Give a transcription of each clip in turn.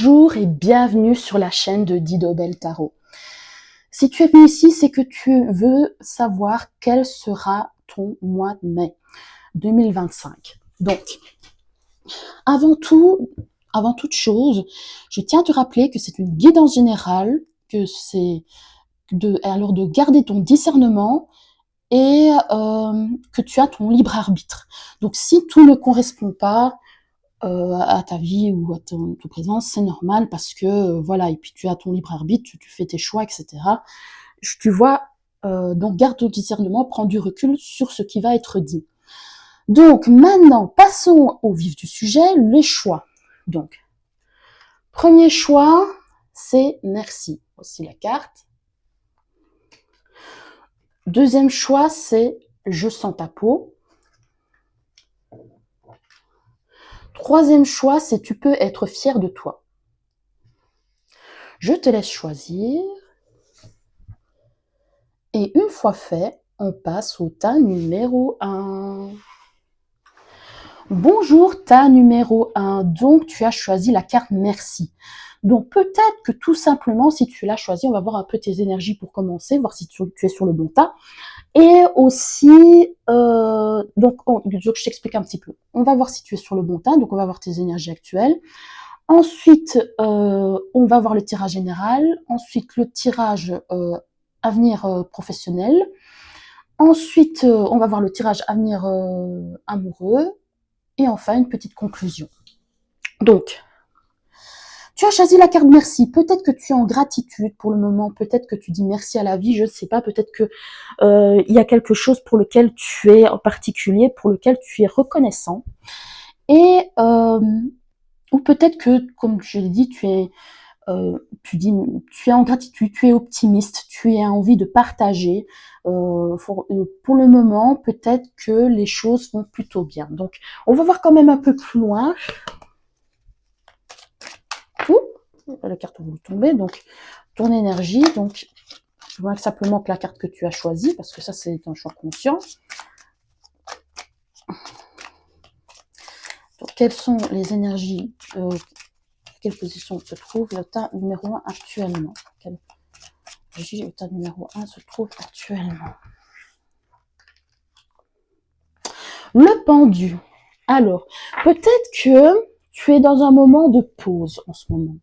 Bonjour et bienvenue sur la chaîne de Didobel Tarot. Si tu es venu ici, c'est que tu veux savoir quel sera ton mois de mai 2025. Donc, avant toute chose, je tiens à te rappeler que c'est une guidance générale, que c'est de garder ton discernement et que tu as ton libre arbitre. Donc, si tout ne correspond pas à ta vie ou à ton présence, c'est normal parce que voilà, et puis tu as ton libre arbitre, tu fais tes choix, etc. Tu vois, donc garde ton discernement, prends du recul sur ce qui va être dit. Donc maintenant, passons au vif du sujet, les choix. Donc, premier choix, c'est merci. Voici la carte. Deuxième choix, c'est je sens ta peau. Troisième choix, c'est tu peux être fier de toi. Je te laisse choisir. Et une fois fait, on passe au tas numéro 1. Bonjour tas numéro 1. Donc, tu as choisi la carte merci. Donc, peut-être que tout simplement, si tu l'as choisi, on va voir un peu tes énergies pour commencer, voir si tu es sur le bon tas. Et aussi, je t'explique un petit peu. On va voir si tu es sur le bon tas, donc on va voir tes énergies actuelles. Ensuite, on va voir le tirage général. Ensuite, le tirage avenir professionnel. Ensuite, on va voir le tirage avenir amoureux. Et enfin, une petite conclusion. Donc, tu as choisi la carte merci. Peut-être que tu es en gratitude pour le moment. Peut-être que tu dis merci à la vie. Je ne sais pas. Peut-être que il y a quelque chose pour lequel tu es en particulier, pour lequel tu es reconnaissant. Et ou peut-être que, comme je l'ai dit, tu es en gratitude, tu es optimiste, tu as envie de partager. Pour le moment, peut-être que les choses vont plutôt bien. Donc, on va voir quand même un peu plus loin. La carte voulu tomber. Donc, ton énergie. Donc, je vois simplement que la carte que tu as choisie, parce que ça, c'est un choix conscient. Donc, quelles sont les énergies quelle position se trouve le tas numéro 1 actuellement? Quelle énergie le tas numéro 1 se trouve actuellement? Le pendu. Alors, peut-être que tu es dans un moment de pause en ce moment.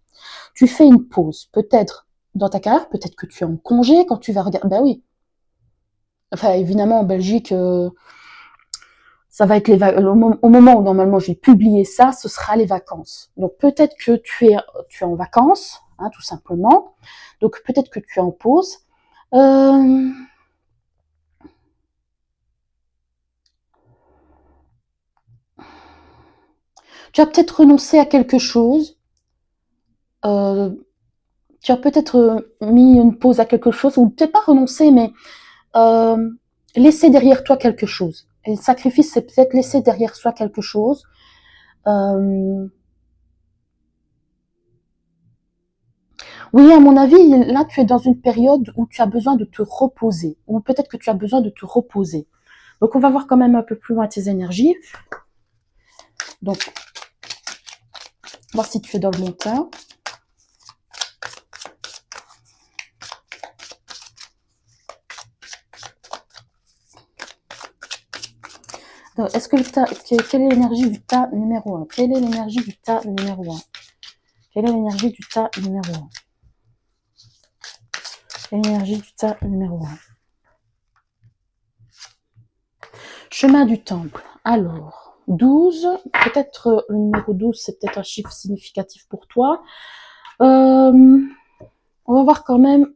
Tu fais une pause, peut-être dans ta carrière, peut-être que tu es en congé quand tu vas regarder. Ben oui. Enfin, évidemment, en Belgique, ça va être au moment où normalement je vais publier ça, ce sera les vacances. Donc peut-être que tu es en vacances, hein, tout simplement. Donc peut-être que tu es en pause. Tu as peut-être renoncé à quelque chose. Tu as peut-être mis une pause à quelque chose, ou peut-être pas renoncé, mais laisser derrière toi quelque chose. Et le sacrifice, c'est peut-être laisser derrière soi quelque chose. Oui, à mon avis, là, tu es dans une période où tu as besoin de te reposer, ou peut-être que tu as besoin de te reposer. Donc, on va voir quand même un peu plus loin tes énergies. Donc, voir si tu es dans le bon temps. Est-ce que quelle est l'énergie du tas numéro 1? Quelle est l'énergie du tas numéro 1? Quelle est l'énergie du tas numéro 1? Quelle est l'énergie du tas numéro 1? Chemin du temple. Alors, 12. Peut-être le numéro 12, c'est peut-être un chiffre significatif pour toi. On va voir quand même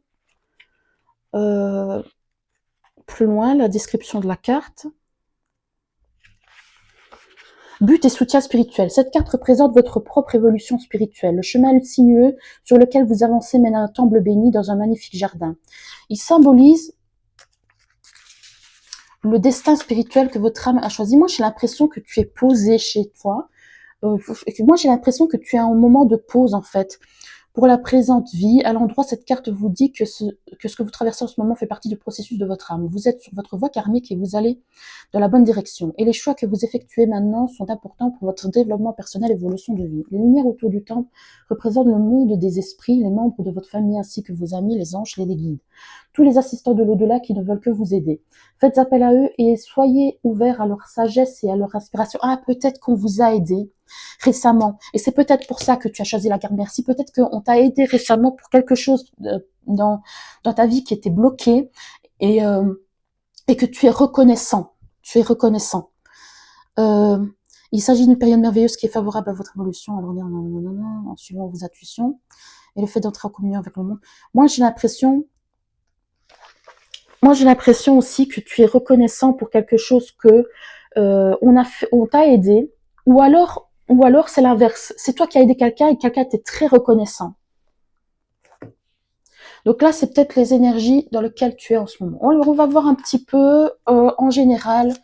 plus loin la description de la carte. But et soutien spirituel. Cette carte représente votre propre évolution spirituelle. Le chemin sinueux sur lequel vous avancez mène à un temple béni dans un magnifique jardin. Il symbolise le destin spirituel que votre âme a choisi. Moi, j'ai l'impression que tu es posé chez toi. Moi, j'ai l'impression que tu es en moment de pause, en fait. Pour la présente vie, à l'endroit, cette carte vous dit que ce que vous traversez en ce moment fait partie du processus de votre âme. Vous êtes sur votre voie karmique et vous allez dans la bonne direction. Et les choix que vous effectuez maintenant sont importants pour votre développement personnel et vos leçons de vie. Les lumières autour du temple représentent le monde des esprits, les membres de votre famille ainsi que vos amis, les anges, les guides. Tous les assistants de l'au-delà qui ne veulent que vous aider. Faites appel à eux et soyez ouverts à leur sagesse et à leur inspiration. Ah, peut-être qu'on vous a aidé récemment. Et c'est peut-être pour ça que tu as choisi la carte merci. Peut-être qu'on t'a aidé récemment pour quelque chose dans ta vie qui était bloqué et que tu es reconnaissant. Tu es reconnaissant. Il s'agit d'une période merveilleuse qui est favorable à votre évolution. Alors, en suivant vos intuitions et le fait d'entrer en communion avec le monde. Moi, j'ai l'impression aussi que tu es reconnaissant pour quelque chose que on t'a aidé, ou alors c'est l'inverse. C'est toi qui as aidé quelqu'un et quelqu'un était très reconnaissant. Donc là, c'est peut-être les énergies dans lesquelles tu es en ce moment. Alors, on va voir un petit peu en général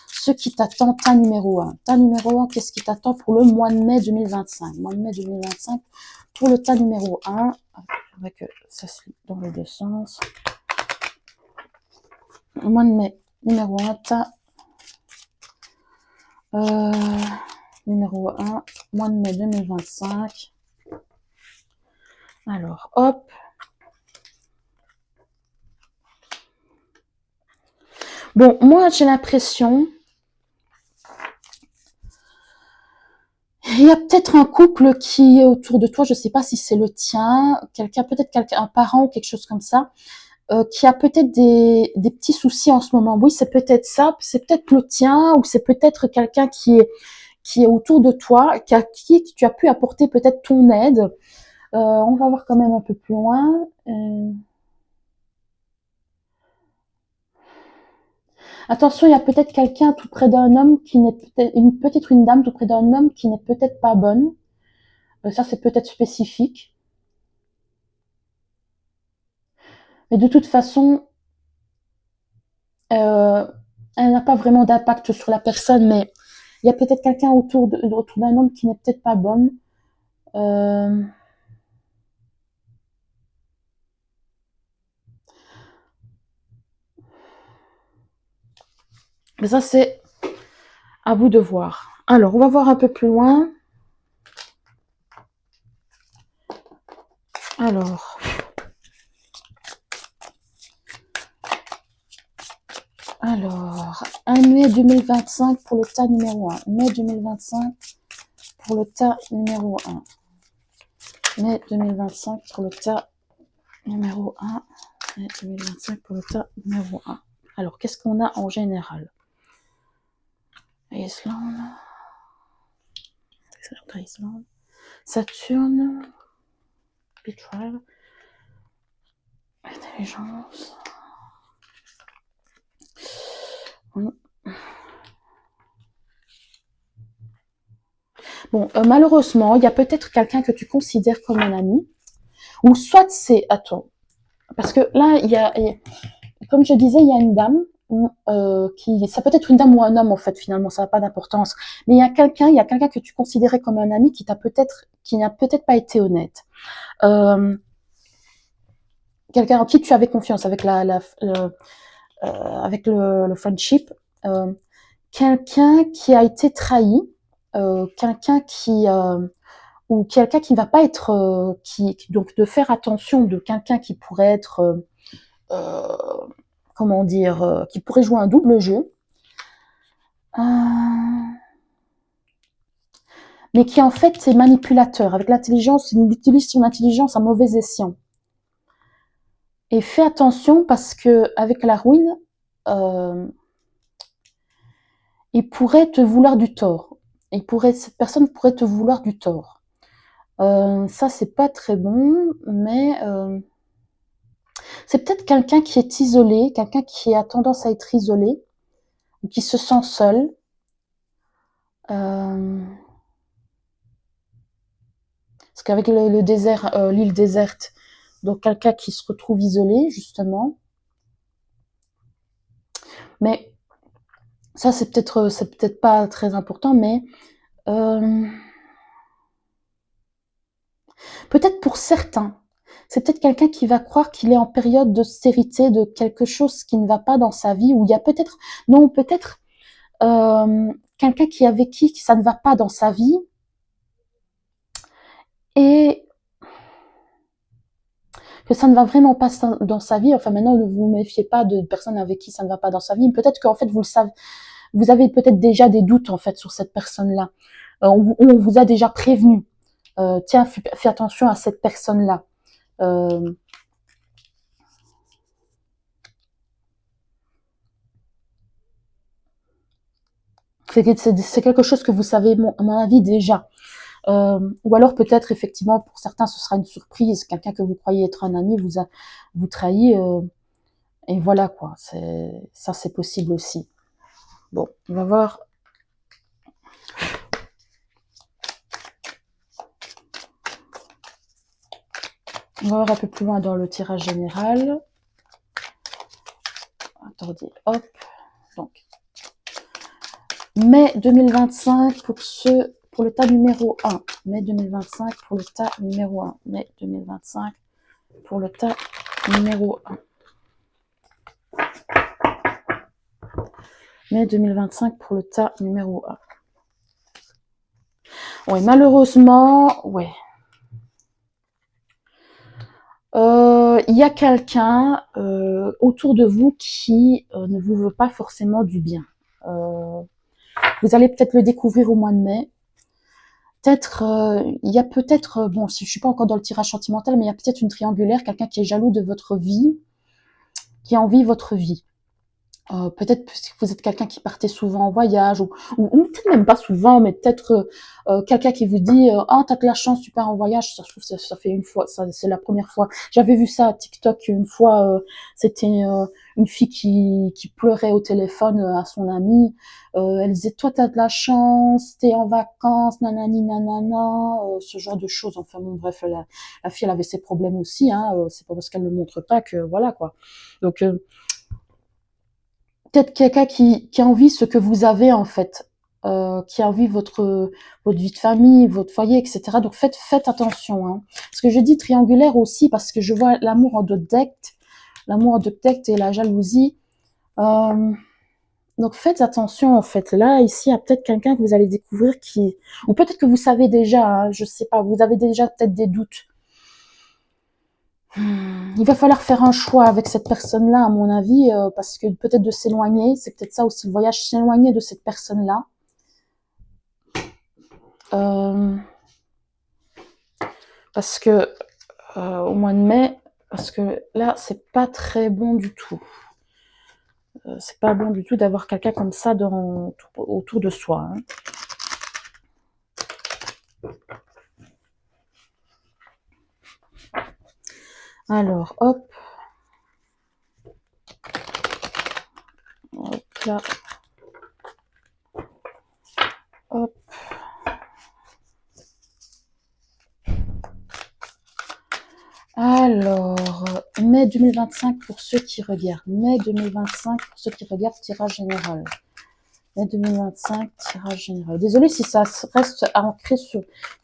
ce qui t'attend, ta numéro 1. Ta numéro 1, qu'est-ce qui t'attend pour le mois de mai 2025 ? Mois de mai 2025, pour le tas numéro 1. C'est vrai que ça se lit dans les deux sens. Mois de mai, numéro 1, tas numéro 1, mois de mai 2025. Alors, hop. Bon, moi, j'ai l'impression... Il y a peut-être un couple qui est autour de toi, je sais pas si c'est le tien, peut-être un parent ou quelque chose comme ça, qui a peut-être des petits soucis en ce moment. Oui, c'est peut-être ça, c'est peut-être le tien, ou c'est peut-être quelqu'un qui est autour de toi, qui tu as pu apporter peut-être ton aide. On va voir quand même un peu plus loin. Attention, il y a peut-être quelqu'un tout près d'un homme qui n'est peut-être une dame tout près d'un homme qui n'est peut-être pas bonne. Ça, c'est peut-être spécifique. Mais de toute façon, elle n'a pas vraiment d'impact sur la personne, mais il y a peut-être quelqu'un autour d'un homme qui n'est peut-être pas bonne. Mais ça, c'est à vous de voir. Alors, on va voir un peu plus loin. Alors, un mai 2025 pour le tas numéro 1. Mai 2025 pour le tas numéro 1. Mai 2025 pour le tas numéro 1. Mai 2025 pour le tas numéro 1. Alors, qu'est-ce qu'on a en général? Islande. Saturne. Betrayal. Intelligence. Bon, malheureusement, il y a peut-être quelqu'un que tu considères comme un ami, ou soit c'est... Attends, parce que là, comme je disais, il y a une dame ça peut être une dame ou un homme en fait, finalement, ça n'a pas d'importance. Mais il y a quelqu'un que tu considérais comme un ami qui n'a peut-être pas été honnête. Quelqu'un en qui tu avais confiance avec avec le friendship. Quelqu'un qui a été trahi, quelqu'un ou quelqu'un qui va pas être, donc de faire attention de quelqu'un qui pourrait être, comment dire, qui pourrait jouer un double jeu, mais qui en fait est manipulateur. Avec l'intelligence, il utilise son intelligence à mauvais escient. Et fais attention parce que avec la ruine, il pourrait te vouloir du tort. Cette personne pourrait te vouloir du tort. Ça, c'est pas très bon, mais c'est peut-être quelqu'un qui est isolé, quelqu'un qui a tendance à être isolé, ou qui se sent seul. Parce qu'avec le désert, l'île déserte, donc quelqu'un qui se retrouve isolé, justement. Mais ça, c'est peut-être pas très important, mais Peut-être pour certains, c'est peut-être quelqu'un qui va croire qu'il est en période d'austérité, de quelque chose qui ne va pas dans sa vie, ou il y a peut-être, non, peut-être quelqu'un qui avec qui ça ne va pas dans sa vie, et que ça ne va vraiment pas dans sa vie. Enfin, maintenant, ne vous méfiez pas de personnes avec qui ça ne va pas dans sa vie. Peut-être qu'en fait, vous le savez, vous avez peut-être déjà des doutes en fait sur cette personne-là. On vous a déjà prévenu. Tiens, fais attention à cette personne-là. C'est quelque chose que vous savez, à mon avis, déjà. Ou alors peut-être effectivement pour certains ce sera une surprise, quelqu'un que vous croyez être un ami vous trahit, et voilà quoi, ça c'est possible aussi. Bon, on va voir. On va voir un peu plus loin dans le tirage général. Attendez, hop. Donc, mai 2025 pour le tas numéro 1. Mai 2025 pour le tas numéro 1. Mai 2025 pour le tas numéro 1. Mai 2025 pour le tas numéro 1. Oui, malheureusement, ouais. Il y a quelqu'un autour de vous qui ne vous veut pas forcément du bien. Vous allez peut-être le découvrir au mois de mai. Peut-être, il y a peut-être, bon, je suis pas encore dans le tirage sentimental, mais il y a peut-être une triangulaire, quelqu'un qui est jaloux de votre vie, qui envie votre vie. Peut-être que vous êtes quelqu'un qui partait souvent en voyage, ou peut-être même pas souvent, mais peut-être quelqu'un qui vous dit ah, t'as de la chance, tu pars en voyage. Ça, je trouve ça fait une fois, ça c'est la première fois. J'avais vu ça à TikTok une fois. C'était une fille qui pleurait au téléphone à son amie. Elle disait toi t'as de la chance, t'es en vacances, nanani nanana, ce genre de choses. Enfin bon, bref, la fille elle avait ses problèmes aussi. Hein, c'est pas parce qu'elle ne montre pas que voilà quoi. Donc peut-être quelqu'un qui envie ce que vous avez en fait, qui envie votre vie de famille, votre foyer, etc. Donc faites attention. Hein. Parce que je dis triangulaire aussi parce que je vois l'amour en deux decks, et la jalousie. Donc faites attention en fait. Là ici il y a peut-être quelqu'un que vous allez découvrir qui, ou peut-être que vous savez déjà, hein, je sais pas, vous avez déjà peut-être des doutes. Il va falloir faire un choix avec cette personne-là, à mon avis, parce que peut-être de s'éloigner, c'est peut-être ça aussi le voyage, s'éloigner de cette personne-là. Parce que au mois de mai, parce que là, c'est pas très bon du tout. C'est pas bon du tout d'avoir quelqu'un comme ça autour de soi. Hein. Alors, hop. Hop là. Hop. Alors, mai 2025 pour ceux qui regardent. Mai 2025 pour ceux qui regardent, tirage général. Mai 2025, tirage général. Désolée si ça reste ancré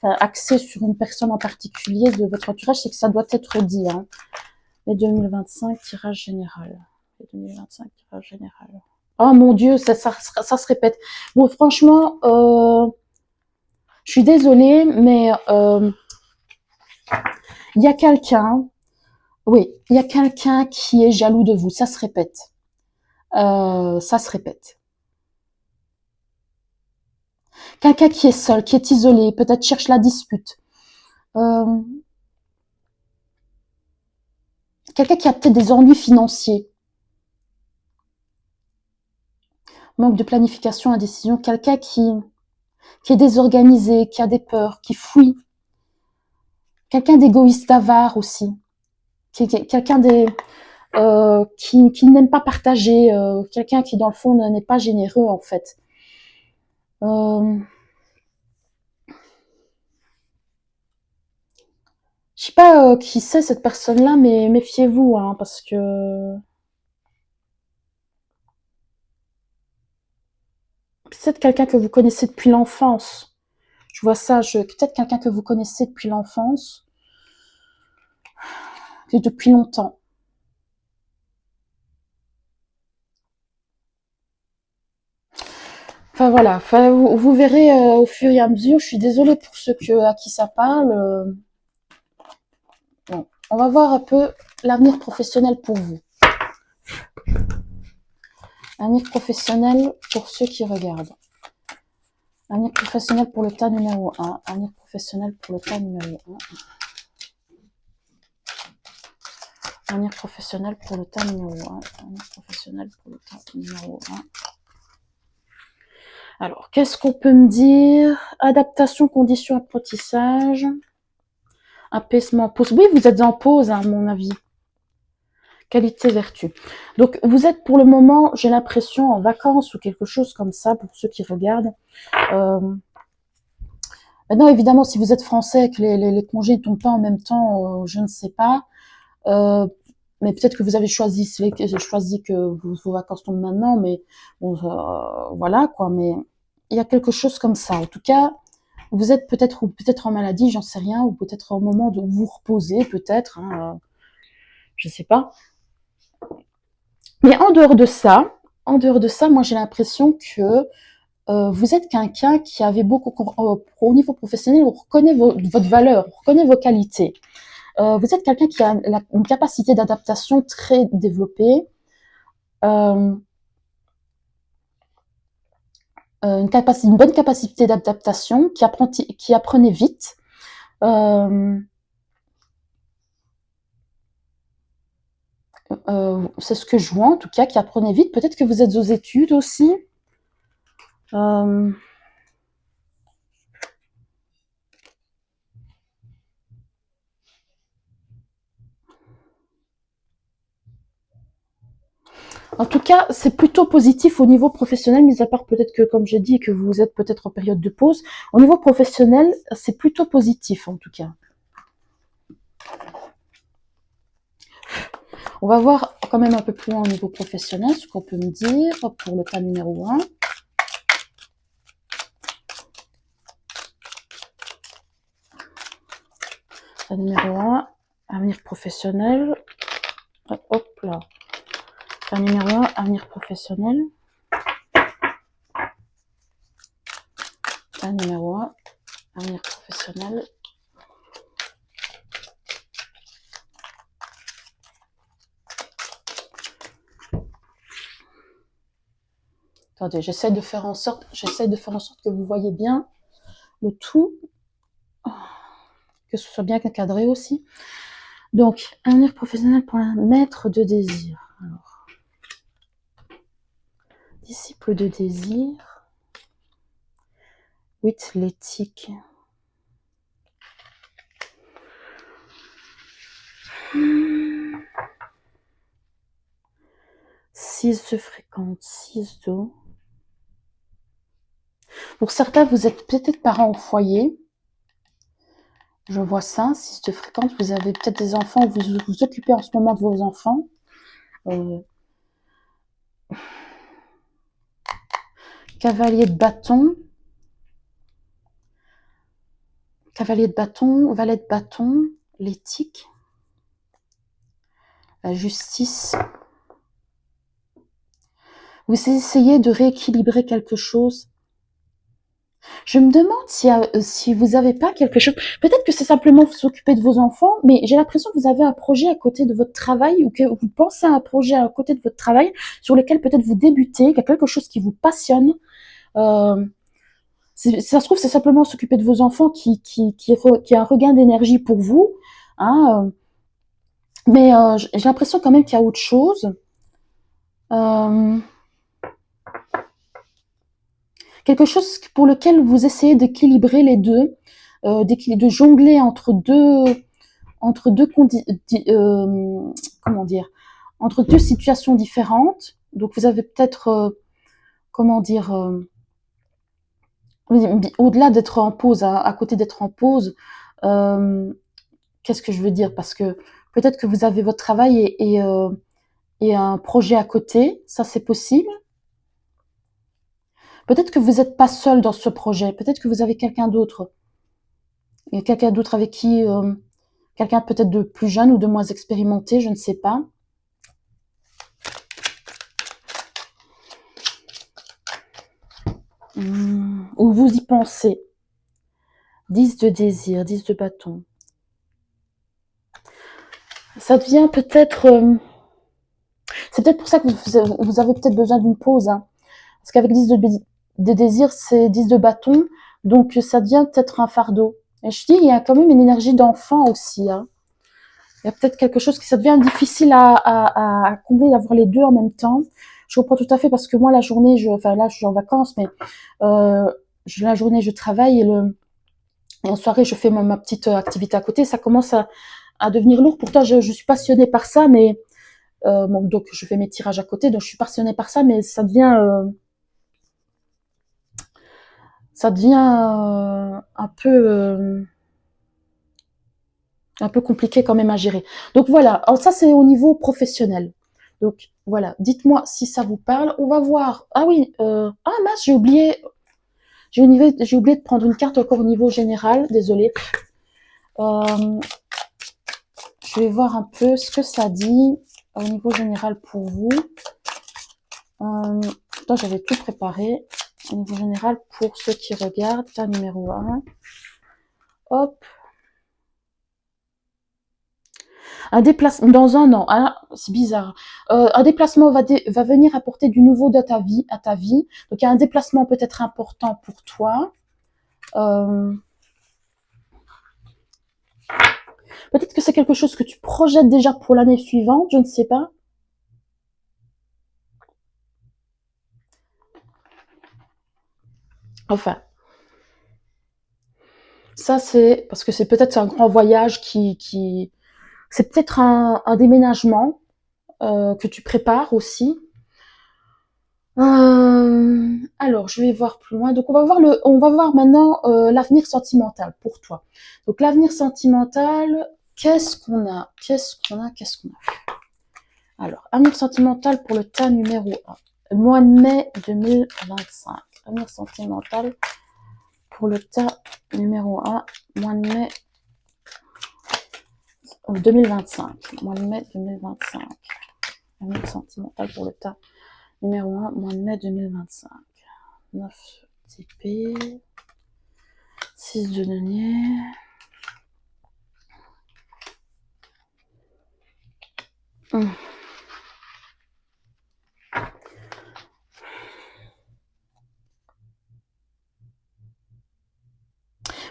axé sur une personne en particulier de votre entourage, c'est que ça doit être dit. Hein. Mai 2025, tirage général. Mai 2025, tirage général. Oh mon Dieu, ça se répète. Bon, franchement, je suis désolée, mais il y a quelqu'un, oui, il y a quelqu'un qui est jaloux de vous. Ça se répète. Ça se répète. Quelqu'un qui est seul, qui est isolé, peut-être cherche la dispute. Quelqu'un qui a peut-être des ennuis financiers. Manque de planification, indécision. Quelqu'un qui est désorganisé, qui a des peurs, qui fuit. Quelqu'un d'égoïste, avare aussi. Quelqu'un qui n'aime pas partager. Quelqu'un qui, dans le fond, n'est pas généreux, en fait. Je sais pas qui c'est cette personne-là, mais méfiez-vous, hein, parce que peut-être quelqu'un que vous connaissez depuis l'enfance. Je vois ça, peut-être quelqu'un que vous connaissez depuis l'enfance. Et depuis longtemps. Enfin voilà, enfin, vous verrez au fur et à mesure. Je suis désolée pour ceux à qui ça parle. Bon, on va voir un peu l'avenir professionnel pour vous. Avenir professionnel pour ceux qui regardent. Avenir professionnel pour le tas numéro 1. Avenir professionnel pour le tas numéro 1. Avenir professionnel pour le tas numéro 1. Avenir professionnel pour le tas numéro 1. Alors, qu'est-ce qu'on peut me dire? Adaptation, conditions, apprentissage. Apaisement, pause. Oui, vous êtes en pause, à mon avis. Qualité, vertu. Donc, vous êtes pour le moment, j'ai l'impression, en vacances ou quelque chose comme ça, pour ceux qui regardent. Maintenant, évidemment, si vous êtes français et que les congés ne tombent pas en même temps, je ne sais pas. Mais peut-être que vous avez choisi que vos vacances tombent maintenant, mais bon, voilà, quoi. Mais il y a quelque chose comme ça. En tout cas, vous êtes peut-être en maladie, j'en sais rien, ou peut-être au moment de vous reposer, peut-être, hein, je sais pas. Mais en dehors de ça, moi j'ai l'impression que vous êtes quelqu'un qui avait beaucoup, au niveau professionnel, on reconnaît votre valeur, on reconnaît vos qualités. Vous êtes quelqu'un qui a une capacité d'adaptation très développée, une bonne capacité d'adaptation, qui apprenait vite. C'est ce que je vois en tout cas, qui apprenait vite. Peut-être que vous êtes aux études aussi. En tout cas, c'est plutôt positif au niveau professionnel, mis à part peut-être que, comme j'ai dit, que vous êtes peut-être en période de pause. Au niveau professionnel, c'est plutôt positif en tout cas. On va voir quand même un peu plus loin au niveau professionnel, ce qu'on peut me dire pour le cas numéro 1. Cas numéro 1, avenir professionnel. Hop là. Cas numéro 1, avenir professionnel. Cas numéro 1, avenir professionnel. Attendez, j'essaie de faire en sorte que vous voyez bien le tout, que ce soit bien cadré aussi. Donc, avenir professionnel pour un maître de désir. Alors, disciple de désir. 8, l'éthique. Six de fréquente, 6 d'eau. Pour certains, vous êtes peut-être parents au foyer. Je vois ça, 6 de fréquente. Vous avez peut-être des enfants, vous vous occupez en ce moment de vos enfants. Cavalier de bâton. Cavalier de bâton, valet de bâton, l'éthique. La justice. Vous essayez de rééquilibrer quelque chose. Je me demande si vous n'avez pas quelque chose. Peut-être que c'est simplement vous s'occuper de vos enfants, mais j'ai l'impression que vous avez un projet à côté de votre travail ou que vous pensez à un projet à côté de votre travail sur lequel peut-être vous débutez, qu'il y a quelque chose qui vous passionne. Ça se trouve, c'est simplement s'occuper de vos enfants qui a un regain d'énergie pour vous. Hein, mais j'ai l'impression quand même qu'il y a autre chose. Quelque chose pour lequel vous essayez d'équilibrer les deux, de jongler entre comment dire, entre deux situations différentes. Donc vous avez peut-être, comment dire, au-delà d'être en pause, à côté d'être en pause, qu'est-ce que je veux dire? Parce que peut-être que vous avez votre travail et un projet à côté, ça c'est possible. Peut-être que vous n'êtes pas seul dans ce projet, peut-être que vous avez quelqu'un d'autre. Il y a quelqu'un d'autre avec qui Quelqu'un peut-être de plus jeune ou de moins expérimenté, je ne sais pas. Ou vous y pensez. 10 de désir, 10 de bâton. Ça devient peut-être... c'est peut-être pour ça que vous avez peut-être besoin d'une pause. Hein. Parce qu'avec 10 de désir, c'est 10 de bâton. Donc ça devient peut-être un fardeau. Et je dis, il y a quand même une énergie d'enfant aussi. Hein. Il y a peut-être quelque chose qui ça devient difficile à combler, d'avoir les deux en même temps. Je comprends tout à fait parce que moi, la journée, enfin là, je suis en vacances, mais la journée, je travaille et en soirée, je fais ma petite activité à côté. Ça commence à devenir lourd. Pourtant, je suis passionnée par ça, mais bon, donc je fais mes tirages à côté, donc je suis passionnée par ça, mais ça devient un peu compliqué quand même à gérer. Donc voilà, alors ça c'est au niveau professionnel. Donc voilà, dites-moi si ça vous parle. On va voir. Ah oui, ah mince, j'ai oublié de prendre une carte encore au niveau général. Désolée. Je vais voir un peu ce que ça dit au niveau général pour vous. J'avais tout préparé. Au niveau général, pour ceux qui regardent, tas numéro 1. Hop. Un déplacement dans un an, ah, c'est bizarre. Un déplacement va venir apporter du nouveau à ta vie. Donc il y a un déplacement peut-être important pour toi. Peut-être que c'est quelque chose que tu projettes déjà pour l'année suivante, je ne sais pas. Enfin, ça c'est parce que c'est peut-être un grand voyage c'est peut-être un déménagement que tu prépares aussi. Alors, je vais voir plus loin. Donc, on va voir maintenant l'avenir sentimental pour toi. Donc, l'avenir sentimental, qu'est-ce qu'on a? Alors, avenir sentimental pour le tas numéro 1. Mois de mai 2025. Avenir sentimental pour le tas numéro 1. Mois de mai 2025. Mois de mai 2025. Avenir sentimental pour le tas numéro 1. Mois de mai 2025. 9 d'épée. 6 de denier.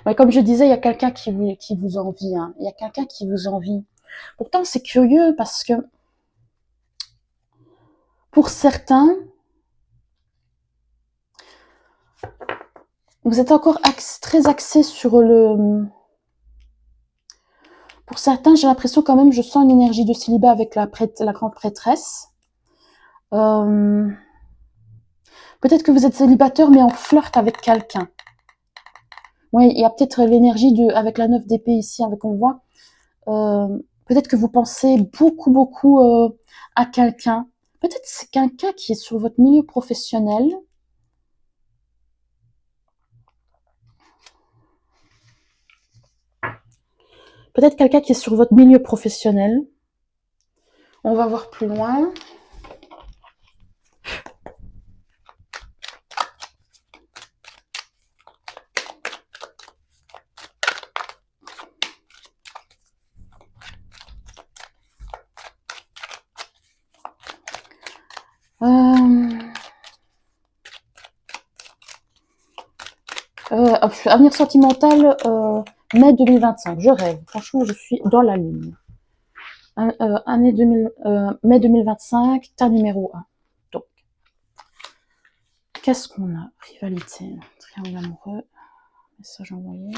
Ouais, comme je disais, il y a quelqu'un qui vous envie. Hein. Il y a quelqu'un qui vous envie. Pourtant, c'est curieux parce que pour certains, vous êtes encore très axé sur le... Pour certains, j'ai l'impression quand même, je sens une énergie de célibat avec la grande prêtresse. Peut-être que vous êtes célibataire, mais en flirt avec quelqu'un. Oui, il y a peut-être l'énergie avec la 9 d'épée ici, avec on voit. Peut-être que vous pensez beaucoup à quelqu'un. Peut-être c'est quelqu'un qui est sur votre milieu professionnel. Peut-être quelqu'un qui est sur votre milieu professionnel. On va voir plus loin. Avenir sentimental, mai 2025. Je rêve. Franchement, je suis dans la lune. Année 2000, mai 2025, tas numéro 1. Donc, qu'est-ce qu'on a? Rivalité, triangle amoureux, message envoyé.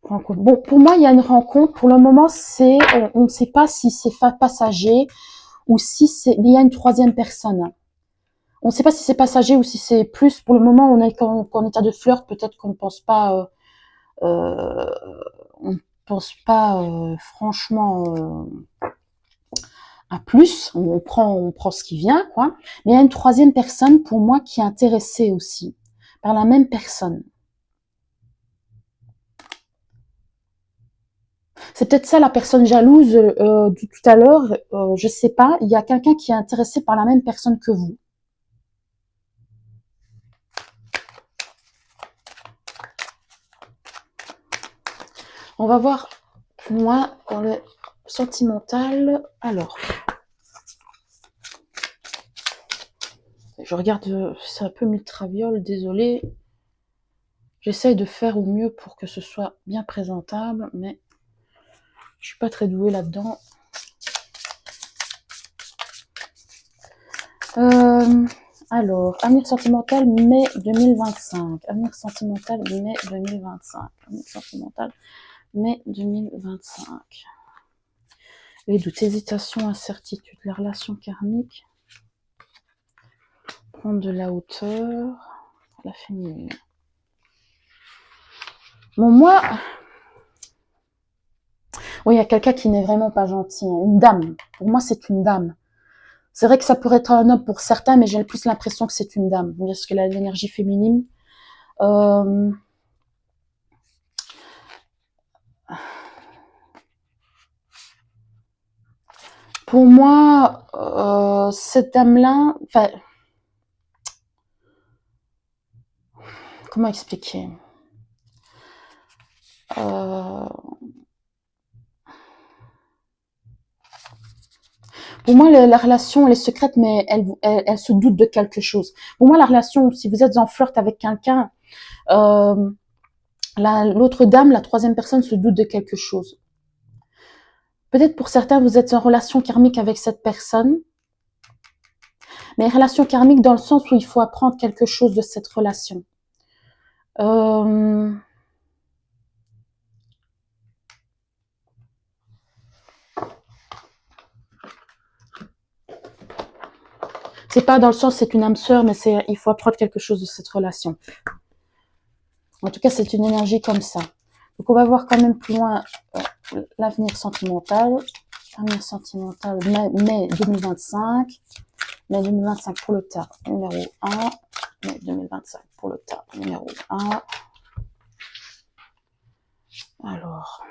Rencontre. Bon, pour moi, il y a une rencontre. Pour le moment, on ne sait pas si c'est passager ou si il y a une troisième personne. On ne sait pas si c'est passager ou si c'est plus. Pour le moment, on est en état de flirt. Peut-être qu'on ne pense pas, franchement à plus. On prend ce qui vient, quoi. Mais il y a une troisième personne pour moi qui est intéressée aussi par la même personne. C'est peut-être ça la personne jalouse de tout à l'heure. Je sais pas. Il y a quelqu'un qui est intéressé par la même personne que vous. On va voir plus loin dans le sentimental. Alors, je regarde, c'est un peu multraviole, désolé. J'essaye de faire au mieux pour que ce soit bien présentable, mais je suis pas très douée là-dedans. Alors, avenir sentimental, mai 2025. Avenir sentimental, mai 2025. Avenir sentimental, mai 2025. Les doutes, hésitations, incertitudes, la relation karmique. Prendre de la hauteur. La féminine. Bon, moi... Oui, il y a quelqu'un qui n'est vraiment pas gentil. Une dame. Pour moi, c'est une dame. C'est vrai que ça pourrait être un homme pour certains, mais j'ai plus l'impression que c'est une dame. Parce qu'elle a l'énergie féminine. Pour moi, cette dame-là... Enfin, comment expliquer Pour moi, la relation, elle est secrète, mais elle se doute de quelque chose. Pour moi, la relation, si vous êtes en flirt avec quelqu'un, l'autre dame, la troisième personne, se doute de quelque chose. Peut-être pour certains, vous êtes en relation karmique avec cette personne, mais relation karmique dans le sens où il faut apprendre quelque chose de cette relation. C'est pas dans le sens c'est une âme sœur, mais il faut apprendre quelque chose de cette relation. En tout cas, c'est une énergie comme ça. Donc, on va voir quand même plus loin l'avenir sentimental. Avenir sentimental, mai 2025. Mai 2025 pour le tas numéro 1. Mai 2025 pour le tas numéro 1. Alors.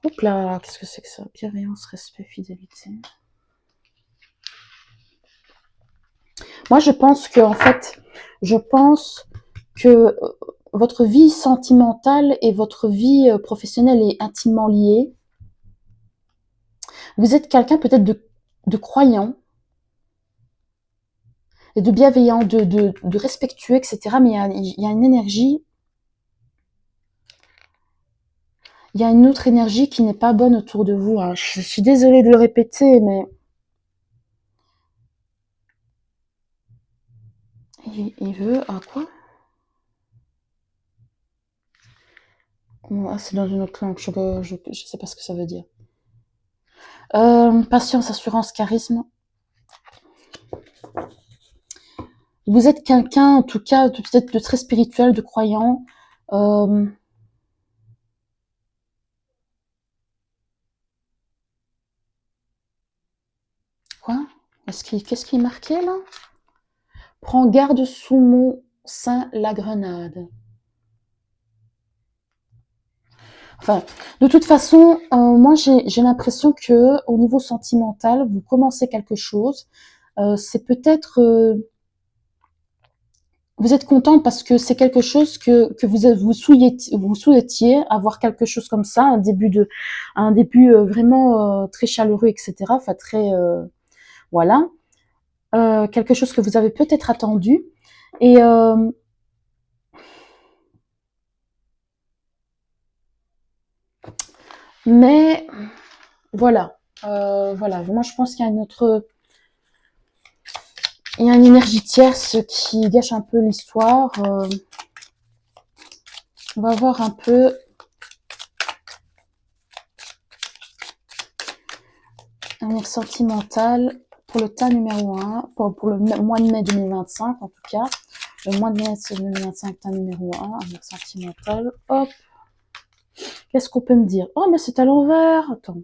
Hop là, qu'est-ce que c'est que ça? Bienveillance, respect, fidélité. Moi, je pense que, en fait, votre vie sentimentale et votre vie professionnelle est intimement liée. Vous êtes quelqu'un peut-être de croyant et de bienveillant, de respectueux, etc. Mais il y a une énergie, il y a une autre énergie qui n'est pas bonne autour de vous. Hein. Je suis désolée de le répéter, mais il veut quoi? Ah, c'est dans une autre langue. Je sais pas ce que ça veut dire. Patience, assurance, charisme. Vous êtes quelqu'un, en tout cas, peut-être de très spirituel, de croyant. Quoi? Qu'est-ce qui est marqué là? Prends garde sous mon sein la grenade. Enfin, de toute façon, moi j'ai l'impression que au niveau sentimental, vous commencez quelque chose. C'est peut-être vous êtes contente parce que c'est quelque chose que vous souhaitiez avoir quelque chose comme ça, un début vraiment très chaleureux, etc. Enfin très voilà, quelque chose que vous avez peut-être attendu et mais voilà, voilà. Moi je pense qu'il y a il y a une énergie tierce qui gâche un peu l'histoire. On va voir un peu. Avenir sentimental pour le tas numéro 1, pour le mois de mai 2025 en tout cas. Le mois de mai 2025, tas numéro 1, avenir sentimental. Hop. Qu'est-ce qu'on peut me dire? Oh, mais c'est à l'envers. Attends.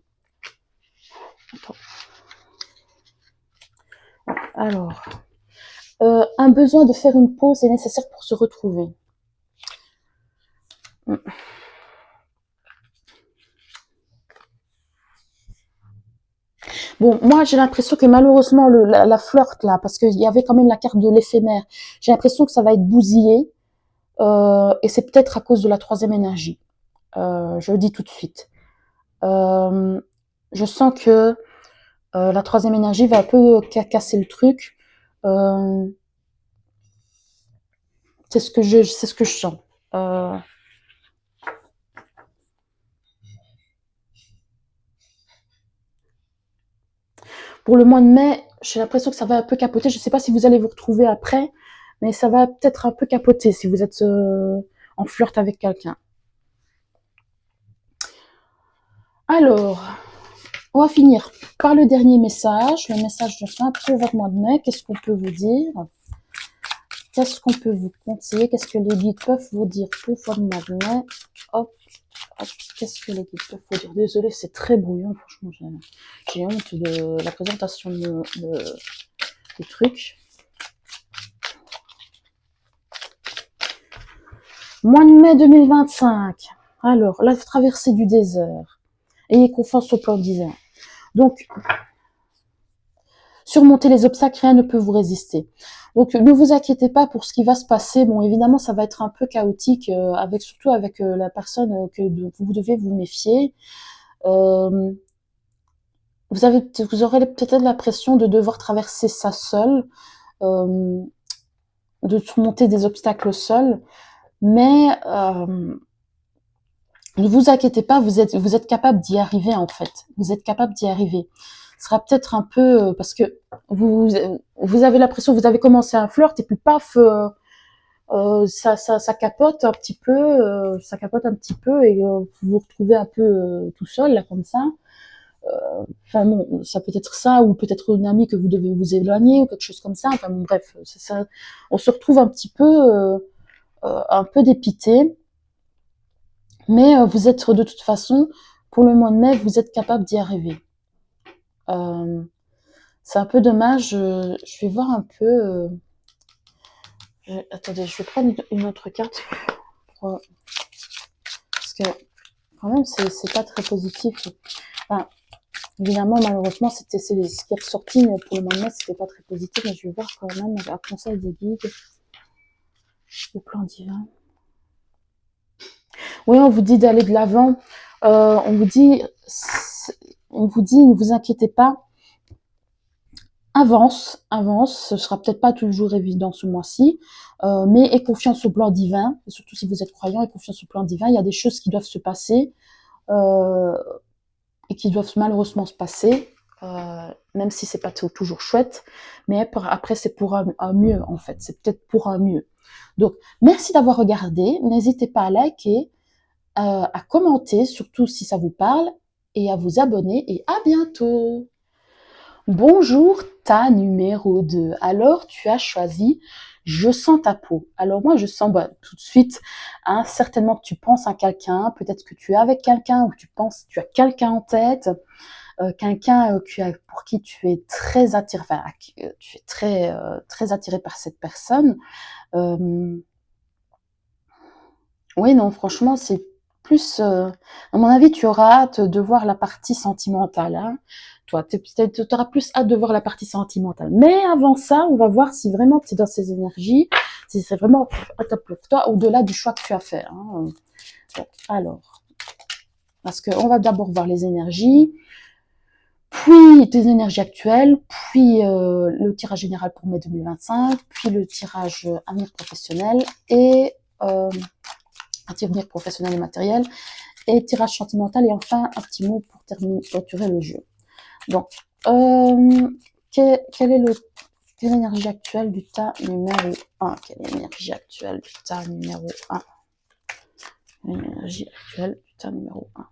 Alors. Un besoin de faire une pause est nécessaire pour se retrouver. Bon, moi, j'ai l'impression que malheureusement, la flirt, là, parce qu'il y avait quand même la carte de l'éphémère, j'ai l'impression que ça va être bousillé, et c'est peut-être à cause de la troisième énergie. Je le dis tout de suite. Je sens que la troisième énergie va un peu casser le truc. Euh, c'est ce que je sens. Euh, pour le mois de mai, j'ai l'impression que ça va un peu capoter. Je ne sais pas si vous allez vous retrouver après, mais ça va peut-être un peu capoter si vous êtes en flirt avec quelqu'un. Alors, on va finir par le dernier message, le message de fin pour votre mois de mai. Qu'est-ce qu'on peut vous dire? Qu'est-ce qu'on peut vous conseiller? Qu'est-ce que les guides peuvent vous dire pour votre mois de mai? Hop, hop. Qu'est-ce que les guides peuvent vous dire? Désolée, c'est très brouillon, franchement, j'ai honte de la présentation du truc. Mois de mai 2025. Alors, la traversée du désert. Ayez confiance au plan divin. Donc, surmonter les obstacles, rien ne peut vous résister. Donc, ne vous inquiétez pas pour ce qui va se passer. Bon, évidemment, ça va être un peu chaotique, surtout avec la personne que vous devez vous méfier. Vous aurez peut-être l'impression de devoir traverser ça seul, de surmonter des obstacles seul, mais ne vous inquiétez pas, vous êtes capable d'y arriver en fait. Vous êtes capable d'y arriver. Ce sera peut-être un peu parce que vous avez l'impression, vous avez commencé un flirt et puis paf, ça capote un petit peu, et vous vous retrouvez un peu tout seul là comme ça. Enfin bon, ça peut être ça ou peut-être une amie que vous devez vous éloigner ou quelque chose comme ça. Enfin bon, bref, c'est ça. On se retrouve un peu dépité. Mais vous êtes de toute façon, pour le mois de mai, vous êtes capable d'y arriver. C'est un peu dommage. Je vais voir un peu. Attendez, je vais prendre une autre carte. Parce que quand même, c'est pas très positif. Enfin, évidemment, malheureusement, ce qui est ressorti pour le mois de mai, c'était pas très positif. Mais je vais voir quand même un conseil des guides. Le plan divin. Oui, on vous dit d'aller de l'avant. On vous dit, ne vous inquiétez pas. Avance, ce sera peut-être pas toujours évident ce mois-ci, mais aie confiance au plan divin, surtout si vous êtes croyant, aie confiance au plan divin. Il y a des choses qui doivent se passer et qui doivent malheureusement se passer, même si c'est pas toujours chouette, mais après c'est pour un mieux en fait, c'est peut-être pour un mieux. Donc merci d'avoir regardé, n'hésitez pas à liker, à commenter, surtout si ça vous parle, et à vous abonner, et à bientôt. Bonjour, ta numéro 2. Alors, tu as choisi Je sens ta peau. Alors moi, je sens tout de suite, hein, certainement que tu penses à quelqu'un, peut-être que tu es avec quelqu'un ou tu as quelqu'un en tête, quelqu'un pour qui tu es très attiré, tu es très attiré par cette personne. Oui, non, franchement, c'est plus, à mon avis, tu auras hâte de voir la partie sentimentale, hein. Toi, tu auras plus hâte de voir la partie sentimentale. Mais avant ça, on va voir si vraiment tu es dans ces énergies, si c'est vraiment top pour toi, au-delà du choix que tu as fait, hein. Donc, alors, parce qu'on va d'abord voir les énergies, puis tes énergies actuelles, puis le tirage général pour mai 2025, puis le tirage avenir professionnel et avenir professionnel et matériel, et tirage sentimental, et enfin un petit mot pour clôturer le jeu. Donc, quelle est l'énergie actuelle du tas numéro 1? Quelle est l'énergie actuelle du tas numéro 1? L'énergie actuelle du tas numéro 1.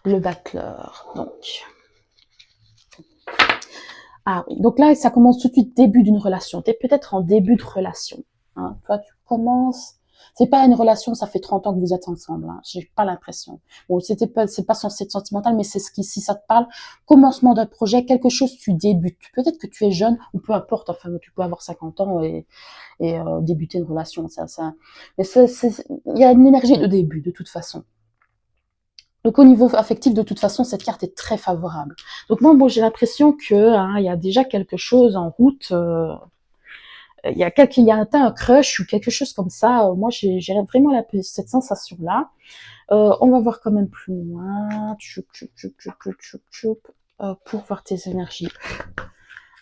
Le battleur, donc. Ah oui, donc là, ça commence tout de suite début d'une relation. Tu es peut-être en début de relation. Hein. Toi, tu commences C'est pas une relation, ça fait 30 ans que vous êtes ensemble, hein. J'ai pas l'impression. Bon, c'est pas censé être sentimental, mais c'est ce qui, si ça te parle, commencement d'un projet, quelque chose, tu débutes. Peut-être que tu es jeune, ou peu importe, enfin, tu peux avoir 50 ans et débuter une relation, mais il y a une énergie de début, de toute façon. Donc au niveau affectif, de toute façon, cette carte est très favorable. Donc moi, bon, j'ai l'impression que il y a déjà quelque chose en route. Il y a un crush ou quelque chose comme ça. Moi, j'ai vraiment cette sensation-là. On va voir quand même plus loin. Pour voir tes énergies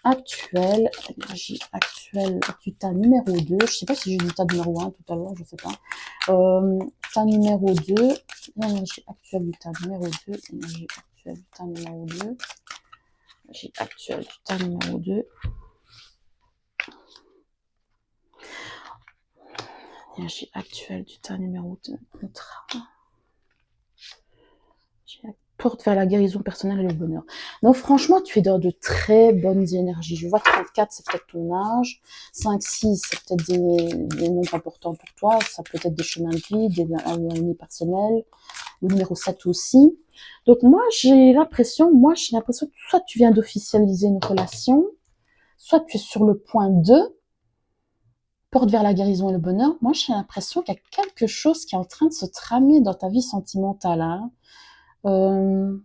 actuelles. Énergie actuelle du tas numéro 2. Je sais pas si j'ai dit tas numéro 1 tout à l'heure, je sais pas. Tas numéro 2. Énergie actuelle du tas numéro 2. Énergie actuelle du tas numéro 2. Énergie actuelle du tas numéro 2. Énergie actuelle du tas numéro 2. Contrat. Porte vers la guérison personnelle et le bonheur. Donc franchement, tu es dans de très bonnes énergies. Je vois 34, c'est peut-être ton âge. 5, 6, c'est peut-être des nombres importants pour toi. Ça peut être des chemins de vie, des années personnelles. Le numéro 7 aussi. Donc moi, j'ai l'impression que soit tu viens d'officialiser une relation, soit tu es sur le point 2, porte vers la guérison et le bonheur. Moi, j'ai l'impression qu'il y a quelque chose qui est en train de se tramer dans ta vie sentimentale. Hein. Je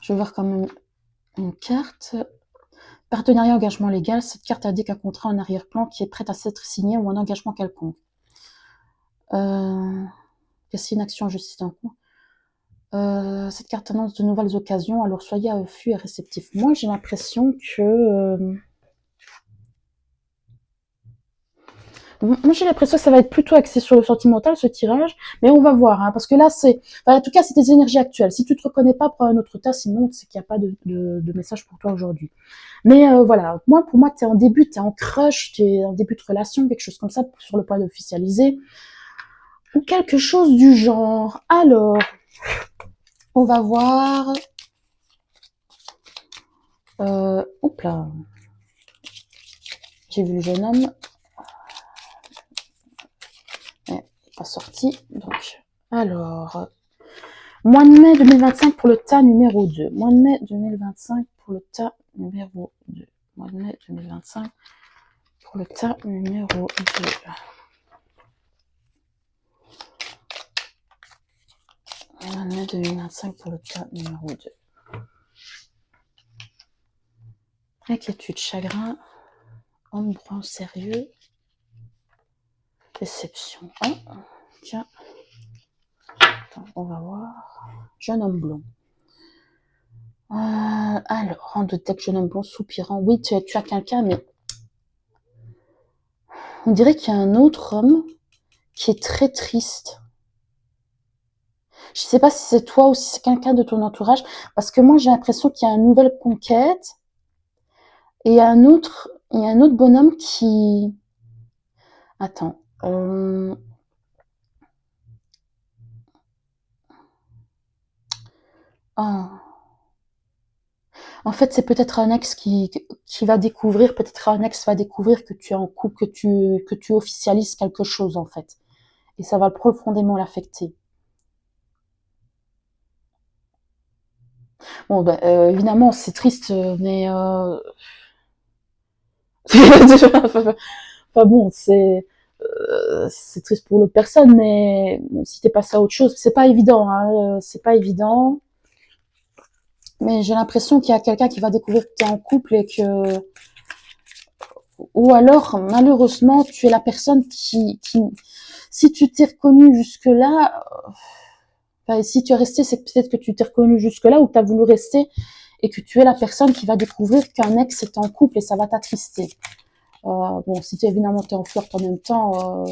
vais voir quand même une carte. Partenariat, engagement légal. Cette carte indique un contrat en arrière-plan qui est prêt à s'être signé ou un engagement quelconque. C'est une action en justice en cours. Cette carte annonce de nouvelles occasions, alors soyez à affût et réceptif. Moi, j'ai l'impression que... Moi, j'ai l'impression que ça va être plutôt axé sur le sentimental, ce tirage, mais on va voir, hein, parce que là, en tout cas, c'est tes énergies actuelles. Si tu te reconnais pas, prends un autre tas, sinon, c'est qu'il n'y a pas de message pour toi aujourd'hui. Mais voilà, pour moi, tu es en début, tu es en crush, tu es en début de relation, quelque chose comme ça, sur le point d'officialiser, ou quelque chose du genre. Alors, on va voir... hop là. J'ai vu le jeune homme. Pas sorti. Donc, alors, mois de mai 2025 pour le tas numéro 2. Mois de mai 2025 pour le tas numéro 2. Mois de mai 2025 pour le tas numéro 2. Mois de mai 2025 pour le tas numéro 2. Inquiétude, chagrin, homme brun sérieux, déception. Oh, tiens. Attends, on va voir. Jeune homme blond. Alors, en de tête, jeune homme blond soupirant. Oui, tu as quelqu'un, mais on dirait qu'il y a un autre homme qui est très triste. Je sais pas si c'est toi ou si c'est quelqu'un de ton entourage, parce que moi j'ai l'impression qu'il y a une nouvelle conquête et il y a un autre bonhomme qui... Attends. Oh. En fait, c'est peut-être un ex qui va découvrir, peut-être un ex va découvrir que tu es en couple, que tu officialises quelque chose, en fait. Et ça va profondément l'affecter. Bon, ben, évidemment, c'est triste, mais... enfin bon, c'est triste pour l'autre personne, mais bon, si t'es passé à autre chose, c'est pas évident, hein, c'est pas évident. Mais j'ai l'impression qu'il y a quelqu'un qui va découvrir que t'es en couple et que... Ou alors, malheureusement, tu es la personne qui... Si tu t'es reconnu jusque-là... Enfin, si tu es resté, c'est peut-être que tu t'es reconnu jusque-là ou que tu as voulu rester et que tu es la personne qui va découvrir qu'un ex est en couple et ça va t'attrister. Bon, si tu évidemment t'es en flirt en même temps,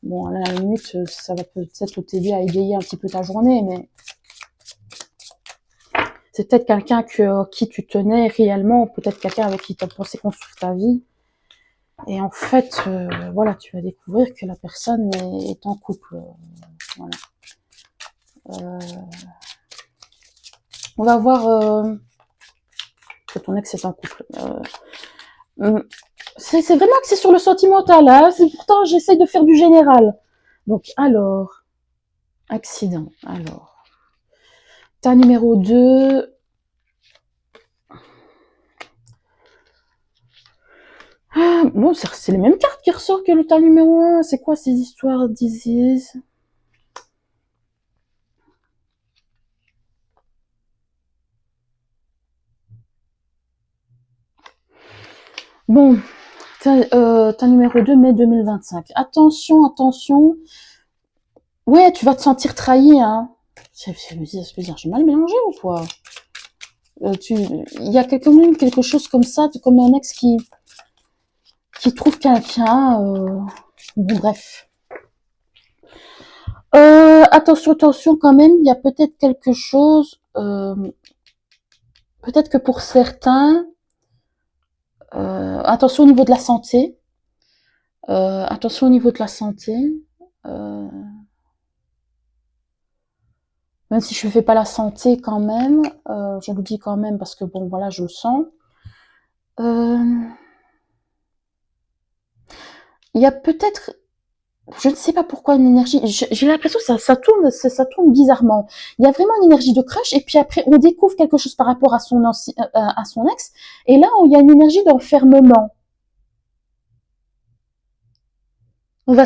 bon, à la limite, ça va peut-être t'aider à égayer un petit peu ta journée, mais c'est peut-être quelqu'un qui tu tenais réellement, peut-être quelqu'un avec qui tu as pensé construire ta vie. Et en fait, voilà, tu vas découvrir que la personne est en couple. Voilà. On va voir que ton ex est en couple. C'est vraiment axé sur le sentimental, hein. Pourtant, j'essaie de faire du général. Donc, alors, accident. Alors, tas numéro 2. Ah, bon, c'est les mêmes cartes qui ressortent que le tas numéro 1. C'est quoi ces histoires disease? Bon, tas numéro 2, mai 2025. Attention, attention. Ouais, tu vas te sentir trahi, hein. Je me dis, j'ai mal mélangé ou quoi? Il y a quand même quelque chose comme ça, comme un ex qui trouve quelqu'un. Bon, bref. Attention, attention quand même, il y a peut-être quelque chose. Peut-être que pour certains, attention au niveau de la santé. Attention au niveau de la santé. Euh, Même si je ne fais pas la santé quand même, je le dis quand même parce que bon, voilà, je le sens. Il y a peut-être, je ne sais pas pourquoi une énergie, j'ai l'impression que ça tourne bizarrement. Il y a vraiment une énergie de crush et puis après on découvre quelque chose par rapport à à son ex et là il y a une énergie d'enfermement. On va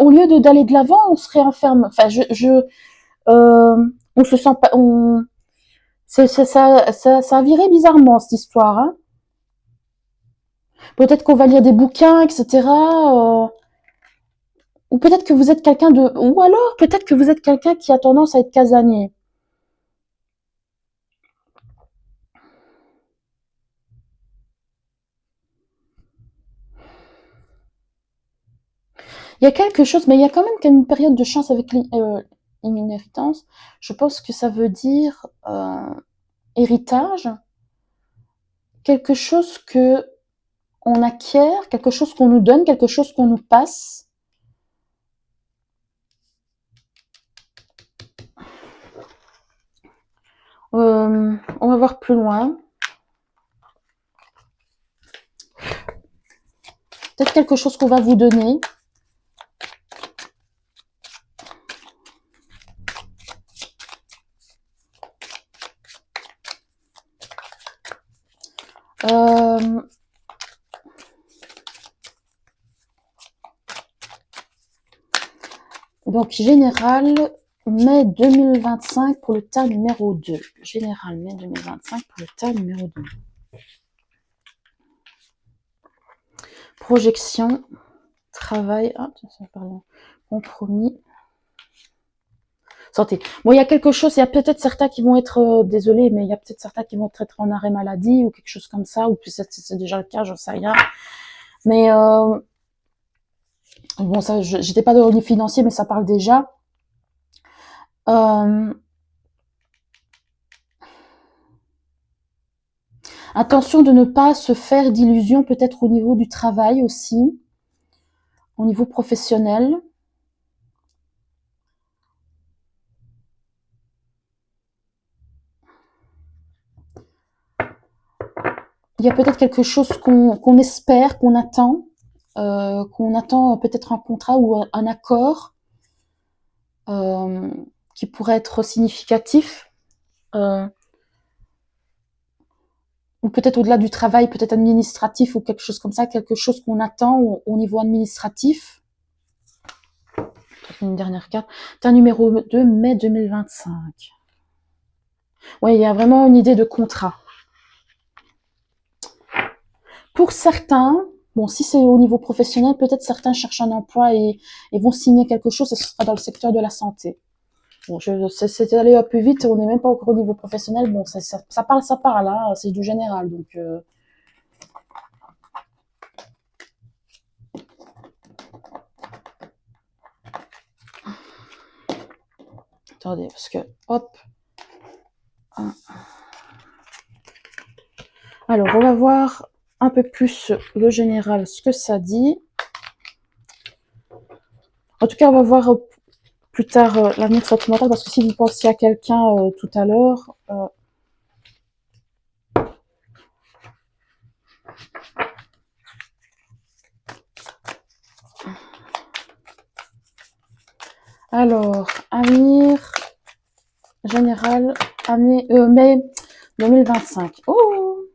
au lieu d'aller de l'avant, on se réenferme. Enfin, on se sent pas, ça a viré bizarrement cette histoire. Hein. Peut-être qu'on va lire des bouquins, etc. Ou peut-être que vous êtes quelqu'un de, ou alors peut-être que vous êtes quelqu'un qui a tendance à être casanier. Il y a quelque chose, mais il y a quand même une période de chance avec l'inhéritance. Je pense que ça veut dire héritage, quelque chose que on acquiert, quelque chose qu'on nous donne, quelque chose qu'on nous passe. On va voir plus loin. Peut-être quelque chose qu'on va vous donner. Donc, général, mai 2025 pour le tas numéro 2. Général, mai 2025 pour le tas numéro 2. Projection, travail, ça parle compromis, santé. Bon, il y a quelque chose, il y a peut-être certains qui vont être, désolés, mais il y a peut-être certains qui vont être en arrêt maladie ou quelque chose comme ça, ou puis c'est déjà le cas, j'en sais rien. Mais bon, ça, j'étais pas de revenu financier, mais ça parle déjà. Attention de ne pas se faire d'illusions, peut-être au niveau du travail aussi, au niveau professionnel. Il y a peut-être quelque chose qu'on espère, qu'on attend peut-être un contrat ou un accord qui pourrait être significatif. Ou peut-être au-delà du travail, peut-être administratif ou quelque chose comme ça, quelque chose qu'on attend au niveau administratif. Une dernière carte. T'as numéro 2, mai 2025. Oui, il y a vraiment une idée de contrat. Pour certains, bon, si c'est au niveau professionnel, peut-être certains cherchent un emploi et vont signer quelque chose, ce sera dans le secteur de la santé. Bon, c'est allé un peu vite, on n'est même pas encore au niveau professionnel. Bon, ça parle, hein, c'est du général, donc. Attendez, parce que, hop. Alors, on va voir un peu plus le général, ce que ça dit. En tout cas, on va voir plus tard l'avenir sentimental, parce que si vous pensiez à quelqu'un tout à l'heure, Alors, avenir général, mai 2025. Oh!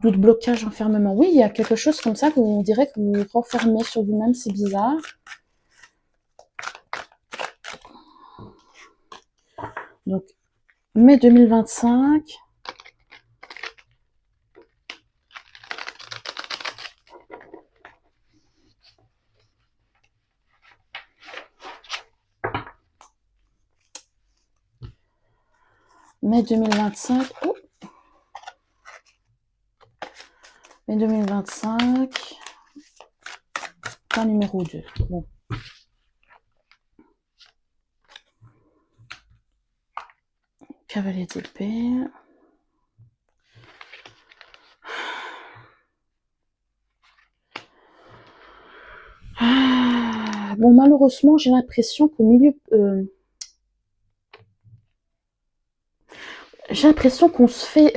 Doute, blocage, enfermement. Oui, il y a quelque chose comme ça que vous dirait que vous vous renfermez sur vous-même, c'est bizarre. Donc, mai 2025. Mai 2025. Oh. Mai 2025. Pas numéro 2. Bon. Cavalier d'épée. Bon, malheureusement, j'ai l'impression qu'au milieu... j'ai l'impression qu'on se fait...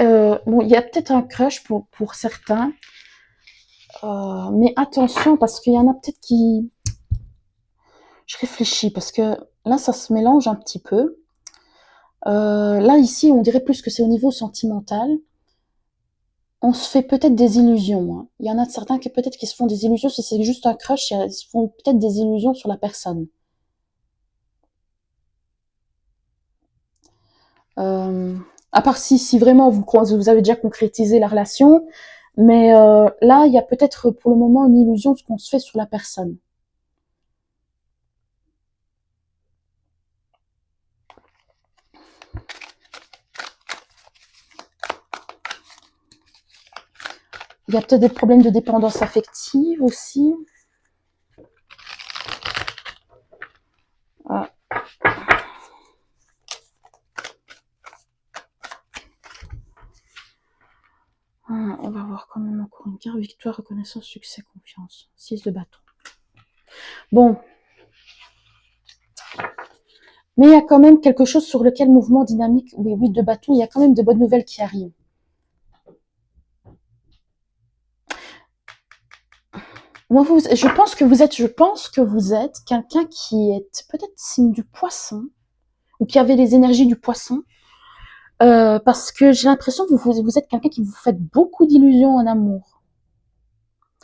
bon, il y a peut-être un crush pour certains. Mais attention, parce qu'il y en a peut-être qui... Je réfléchis, parce que là, ça se mélange un petit peu. Là, ici, on dirait plus que c'est au niveau sentimental. On se fait peut-être des illusions. Hein. Il y en a certains qui peut-être qui se font des illusions. Si c'est juste un crush, ils se font peut-être des illusions sur la personne. À part si vraiment vous avez déjà concrétisé la relation, mais là, il y a peut-être pour le moment une illusion de ce qu'on se fait sur la personne. Il y a peut-être des problèmes de dépendance affective aussi. Ah. On va voir quand même encore une carte. Victoire, reconnaissance, succès, confiance. 6 de bâton. Bon. Mais il y a quand même quelque chose sur lequel mouvement dynamique, oui, 8 de bâton, il y a quand même de bonnes nouvelles qui arrivent. Moi, je pense que vous êtes quelqu'un qui est peut-être signe du poisson, ou qui avait les énergies du poisson, parce que j'ai l'impression que vous êtes quelqu'un qui vous fait beaucoup d'illusions en amour.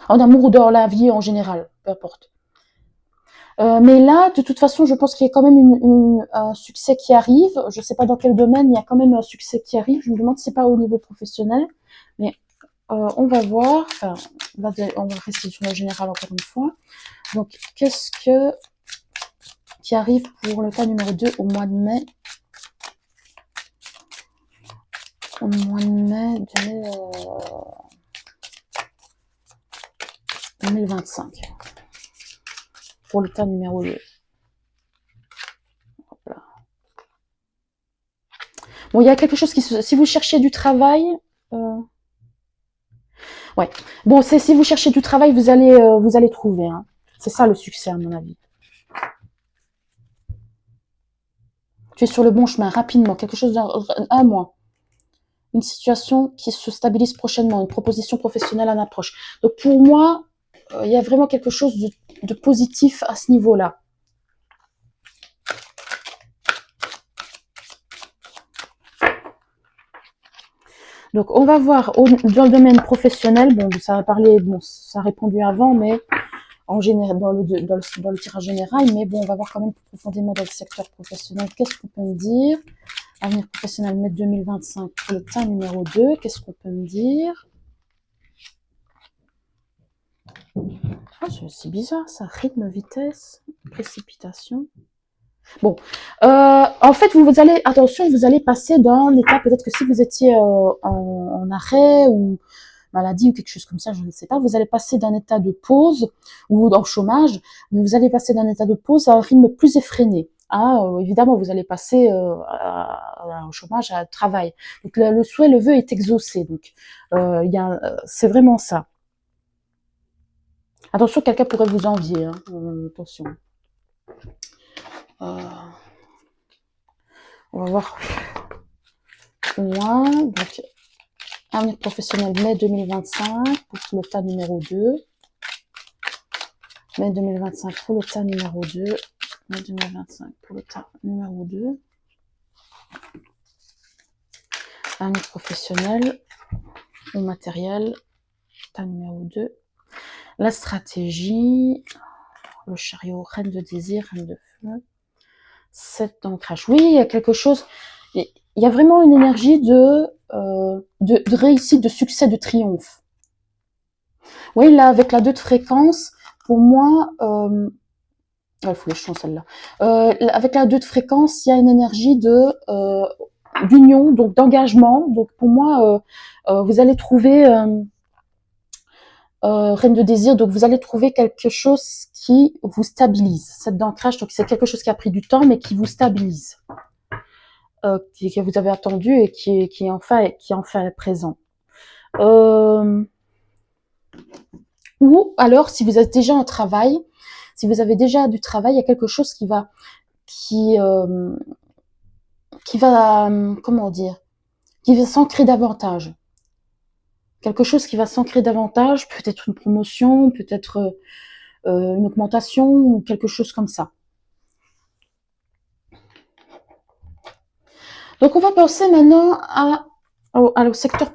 En amour ou dans la vie en général, peu importe. Mais là, de toute façon, je pense qu'il y a quand même un succès qui arrive. Je ne sais pas dans quel domaine, il y a quand même un succès qui arrive. Je me demande si c'est pas au niveau professionnel, mais on va voir. Enfin, on va rester sur le général encore une fois. Donc, qu'est-ce qui arrive pour le cas numéro 2 au mois de mai? Au mois de mai de 2025. Pour le cas numéro 2. Voilà. Bon, il y a quelque chose si vous cherchez du travail, ouais. Bon, c'est si vous cherchez du travail, vous allez trouver. Hein. C'est ça le succès, à mon avis. Tu es sur le bon chemin, rapidement, quelque chose d'un mois. Une situation qui se stabilise prochainement, une proposition professionnelle en approche. Donc pour moi, il y a vraiment quelque chose de positif à ce niveau-là. Donc on va voir dans le domaine professionnel, bon ça a parlé, bon ça a répondu avant, mais en général dans le tirage général, mais bon on va voir quand même plus profondément dans le secteur professionnel. Qu'est-ce qu'on peut me dire? Avenir professionnel mai 2025 pour le tas numéro 2, qu'est-ce qu'on peut me dire? Ah, c'est bizarre ça, rythme, vitesse, précipitation. Bon, en fait, vous allez, attention, vous allez passer d'un état, peut-être que si vous étiez en arrêt ou maladie ou quelque chose comme ça, je ne sais pas, vous allez passer d'un état de pause ou en chômage, mais vous allez passer d'un état de pause à un rythme plus effréné. Hein, évidemment, vous allez passer au chômage à travail. Donc le souhait, le vœu est exaucé. Donc c'est vraiment ça. Attention, quelqu'un pourrait vous envier. Hein, attention. On va voir loin. Donc, avenir professionnel mai 2025 pour le tas numéro 2. Mai 2025 pour le tas numéro 2. mai 2025 pour le tas numéro 2. Avenir professionnel ou matériel, tas numéro 2. La stratégie, le chariot, reine de désir, reine de feu. 7 d'ancrage. Oui, il y a quelque chose, il y a vraiment une énergie de réussite, de succès, de triomphe. Oui, là, avec la 2 de fréquence, pour moi, il faut les chants celle-là. Avec la 2 de fréquence, il y a une énergie de d'union, donc d'engagement. Donc pour moi, vous allez trouver reine de désir, donc vous allez trouver quelque chose qui vous stabilise. 7 d'ancrage, donc c'est quelque chose qui a pris du temps, mais qui vous stabilise. Que vous avez attendu et qui est enfin présent. Ou alors, si vous êtes déjà en travail, si vous avez déjà du travail, il y a quelque chose qui va comment dire, qui va s'ancrer davantage. Quelque chose qui va s'ancrer davantage, peut-être une promotion, peut-être une augmentation ou quelque chose comme ça. Donc on va penser maintenant au secteur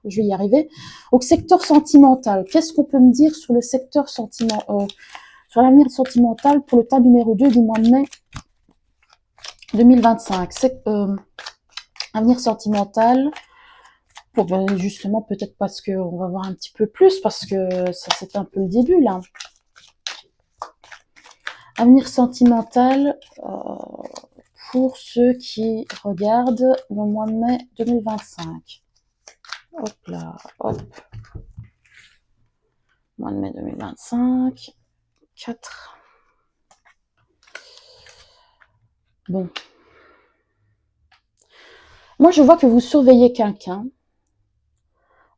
je vais y arriver, au secteur sentimental. Qu'est-ce qu'on peut me dire sur le secteur sentimental, sur l'avenir sentimental pour le tas numéro 2 du mois de mai 2025. Avenir sentimental, pour justement peut-être parce que on va voir un petit peu plus, parce que ça c'est un peu le début là. Avenir sentimental pour ceux qui regardent le mois de mai 2025. Hop là, hop. Mois de mai 2025. 4. Bon. Moi, je vois que vous surveillez quelqu'un.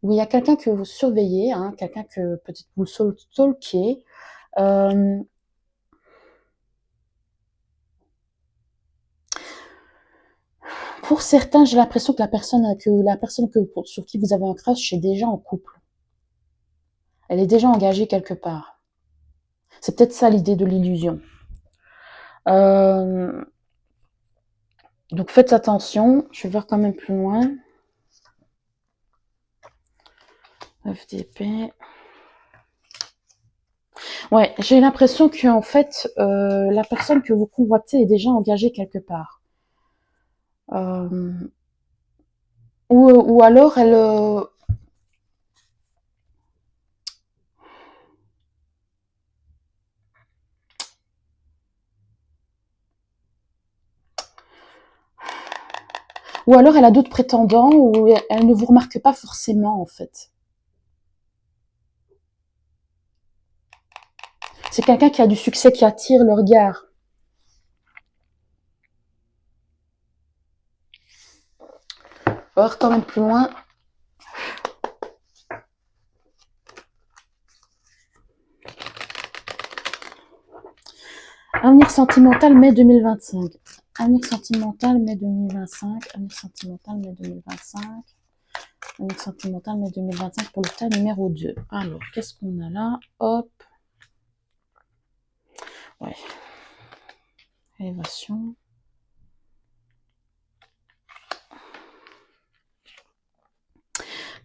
Ou il y a quelqu'un que vous surveillez, hein, quelqu'un que peut-être vous stalkez. Pour certains, j'ai l'impression que la personne sur qui vous avez un crush est déjà en couple. Elle est déjà engagée quelque part. C'est peut-être ça l'idée de l'illusion. Donc faites attention. Je vais voir quand même plus loin. FDP. Ouais, j'ai l'impression que en fait, la personne que vous convoitez est déjà engagée quelque part. Ou alors elle... ou alors elle a d'autres prétendants, ou elle ne vous remarque pas forcément en fait. C'est quelqu'un qui a du succès, qui attire le regard. On va voir quand même plus loin. Avenir sentimental, mai 2025. Avenir sentimental, mai 2025. Avenir sentimental, mai 2025. Avenir sentimental, mai 2025 pour le tas numéro 2. Alors, qu'est-ce qu'on a là? Hop. Ouais. Élévation.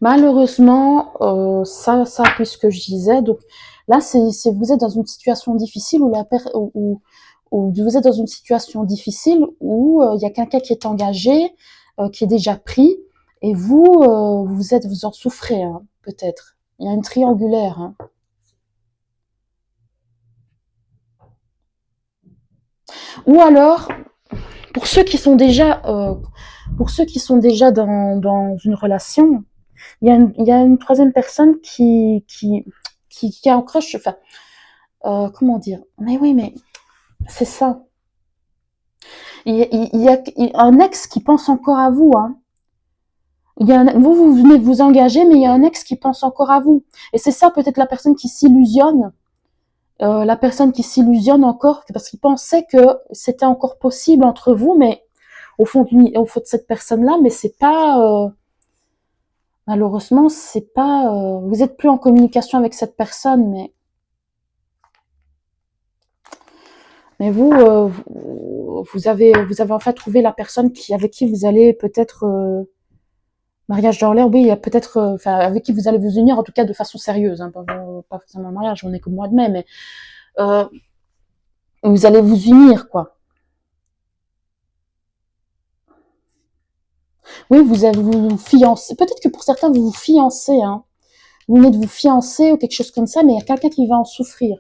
Malheureusement, ça appuie ce que je disais. Donc là, c'est vous êtes dans une situation difficile où vous êtes dans une situation difficile où il y a quelqu'un qui est engagé, qui est déjà pris, et vous vous en souffrez, hein, peut-être. Il y a une triangulaire. Hein. Ou alors, pour ceux qui sont déjà dans une relation, il y a une troisième personne qui a un crush. Enfin, comment dire? Mais oui, mais c'est ça. Il y a un ex qui pense encore à vous. Hein. Vous venez de vous engager, mais il y a un ex qui pense encore à vous. Et c'est ça peut-être la personne qui s'illusionne. La personne qui s'illusionne encore parce qu'il pensait que c'était encore possible entre vous, mais au fond de cette personne-là, mais c'est pas... malheureusement, c'est pas... vous êtes plus en communication avec cette personne, mais... Mais vous avez en fait trouvé la personne avec qui vous allez peut-être mariage dans l'air, oui, il y a peut-être, enfin, avec qui vous allez vous unir, en tout cas de façon sérieuse, hein, pas forcément un mariage, on est qu'au mois de mai, mais euh, vous allez vous unir, quoi. Oui, vous allez vous fiancer. Peut-être que pour certains, vous vous fiancez, hein. Vous venez de vous fiancer ou quelque chose comme ça, mais il y a quelqu'un qui va en souffrir.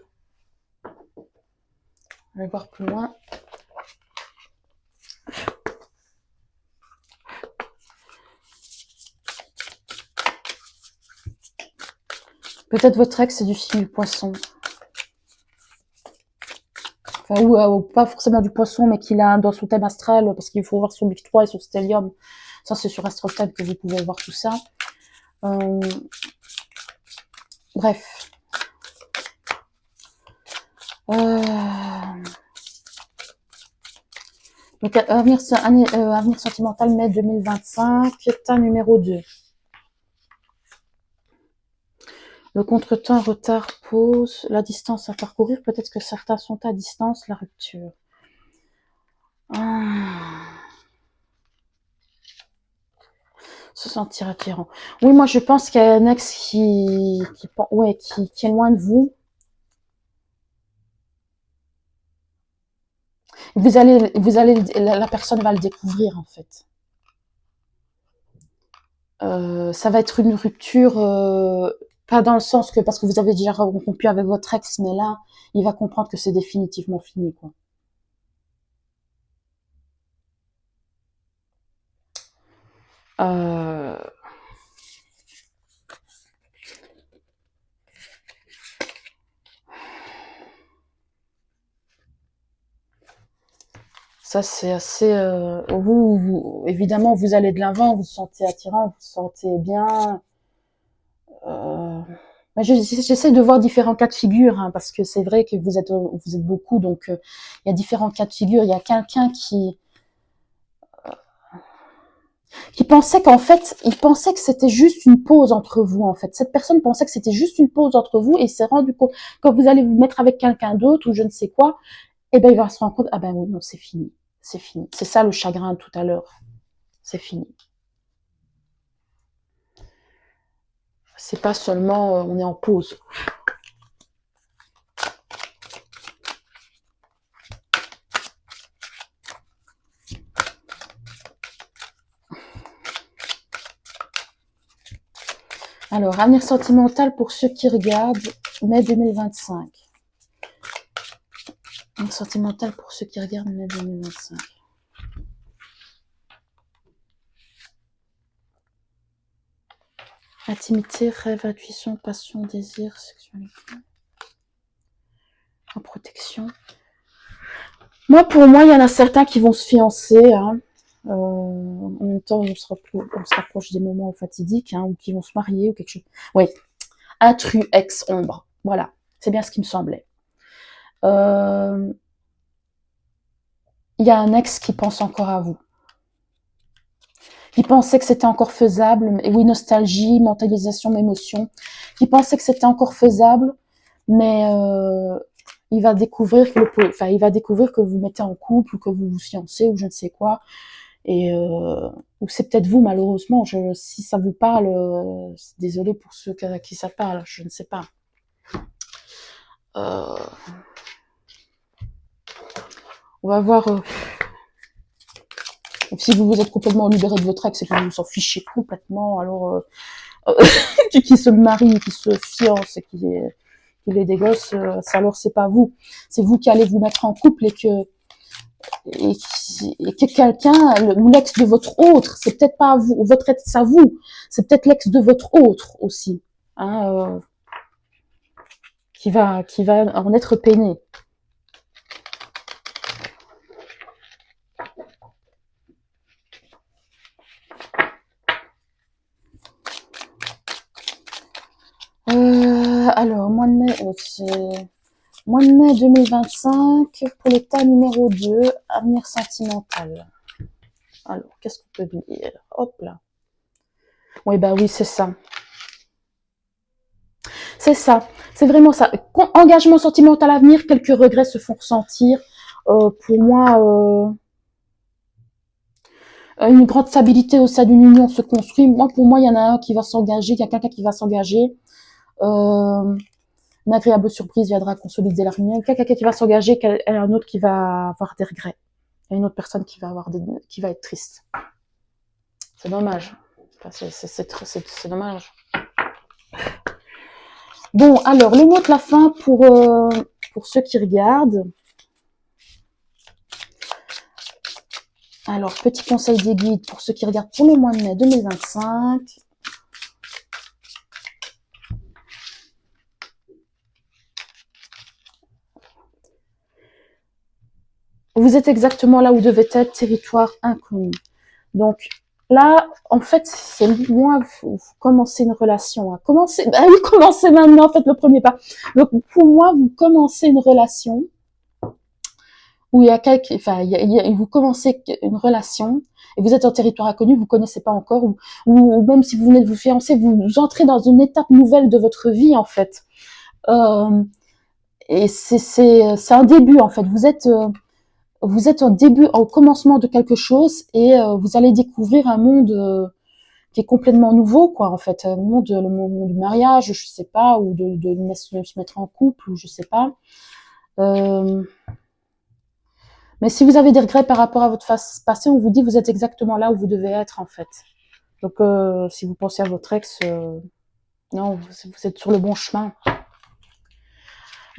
On va voir plus loin. Peut-être votre ex, c'est du signe du poisson. Enfin, ou pas forcément du poisson, mais qu'il a dans son thème astral, parce qu'il faut voir son Big 3 et son stellium. Ça, c'est sur AstroTime que vous pouvez voir tout ça. Euh, bref. Donc, avenir sentimental, mai 2025, tas numéro 2. Le contretemps, retard, pause, la distance à parcourir. Peut-être que certains sont à distance, la rupture. Se sentir attirant. Oui, moi, je pense qu'il y a un ex qui est loin de vous. La personne va le découvrir, en fait. Ça va être une rupture, pas dans le sens que parce que vous avez déjà rompu avec votre ex, mais là, il va comprendre que c'est définitivement fini, quoi. Euh, Ça, c'est assez. Évidemment, vous allez de l'avant, vous vous sentez attirant, vous vous sentez bien. J'essaie de voir différents cas de figure, hein, parce que c'est vrai que vous êtes beaucoup, donc il y a différents cas de figure. Il y a quelqu'un qui pensait qu'en fait, il pensait que c'était juste une pause entre vous, en fait. Cette personne pensait que c'était juste une pause entre vous et s'est rendu compte, quand vous allez vous mettre avec quelqu'un d'autre ou je ne sais quoi, eh ben, il va se rendre compte, ah ben oui, non, c'est fini. C'est fini. C'est ça le chagrin tout à l'heure. C'est fini. C'est pas seulement, on est en pause. Alors, avenir sentimental pour ceux qui regardent, mai 2025. Avenir sentimental pour ceux qui regardent, mai 2025. Intimité, rêve, intuition, passion, désir, sexualité. En protection. Pour moi, il y en a certains qui vont se fiancer, hein. En même temps, on se rapproche des moments fatidiques, hein, ou qui vont se marier ou quelque chose. Oui, intrus, ex, ombre. Voilà, c'est bien ce qui me semblait. Il y a un ex qui pense encore à vous. Qui pensait que c'était encore faisable. Et oui, nostalgie, mentalisation, émotion. Qui pensait que c'était encore faisable, mais il va découvrir que vous mettez en couple ou que vous vous fiancez ou je ne sais quoi. Et ou c'est peut-être vous, malheureusement. Si ça vous parle, désolé pour ceux à qui ça parle, je ne sais pas. On va voir si vous vous êtes complètement libéré de votre ex et que vous vous en fichez complètement, alors qui se marie, qui se fiance et qui ait des gosses, alors c'est pas vous. C'est vous qui allez vous mettre en couple et que quelqu'un, ou l'ex de votre autre, c'est peut-être pas vous, votre ex à vous, c'est peut-être l'ex de votre autre aussi, hein, qui va en être peiné. Alors, mois de mai, mois de mai 2025 pour l'état numéro 2, avenir sentimental. Alors, qu'est-ce qu'on peut dire? Hop là. Oui, bah oui, c'est ça. C'est ça. C'est vraiment ça. Engagement sentimental à venir, quelques regrets se font ressentir. Pour moi, une grande stabilité au sein d'une union se construit. Moi, pour moi, il y en a un qui va s'engager, il y a quelqu'un qui va s'engager. Une agréable surprise viendra consolider la réunion. Quelqu'un qui va s'engager, et un autre qui va avoir des regrets. Et une autre personne qui va qui va être triste. C'est dommage. Enfin, c'est dommage. Bon, alors, le mot de la fin pour ceux qui regardent. Alors, petit conseil des guides pour ceux qui regardent pour le mois de mai 2025. Vous êtes exactement là où vous devez être, territoire inconnu. Donc, là, en fait, c'est moi, vous commencez une relation. Commencez maintenant, faites le premier pas. Donc, pour moi, vous commencez une relation où il y a vous commencez une relation et vous êtes en territoire inconnu, vous connaissez pas encore, ou même si vous venez de vous fiancer, vous entrez dans une étape nouvelle de votre vie, en fait. Et c'est un début, en fait. Vous êtes au commencement de quelque chose et vous allez découvrir un monde qui est complètement nouveau, quoi, en fait. Le monde du mariage, je sais pas, ou de se mettre en couple, ou je sais pas. Mais si vous avez des regrets par rapport à votre passé, on vous dit vous êtes exactement là où vous devez être, en fait. Donc, si vous pensez à votre ex, non, vous êtes sur le bon chemin.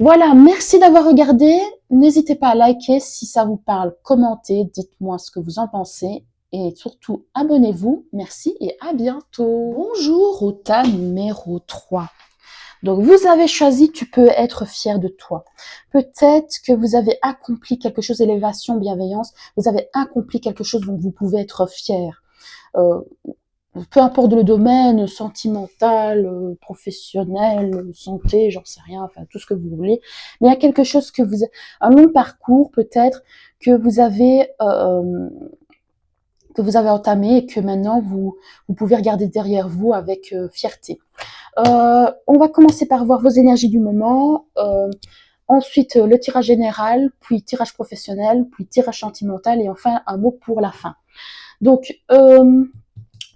Voilà, merci d'avoir regardé. N'hésitez pas à liker si ça vous parle, commentez, dites-moi ce que vous en pensez. Et surtout, abonnez-vous. Merci et à bientôt. Bonjour au tas numéro 3. Donc, vous avez choisi, tu peux être fier de toi. Peut-être que vous avez accompli quelque chose, élévation, bienveillance, vous avez accompli quelque chose dont vous pouvez être fier. Peu importe le domaine, sentimental, professionnel, santé, j'en sais rien, enfin tout ce que vous voulez. Mais il y a quelque chose un long parcours peut-être que vous avez entamé et que maintenant vous pouvez regarder derrière vous avec fierté. On va commencer par voir vos énergies du moment. Ensuite, le tirage général, puis tirage professionnel, puis tirage sentimental et enfin un mot pour la fin. Donc,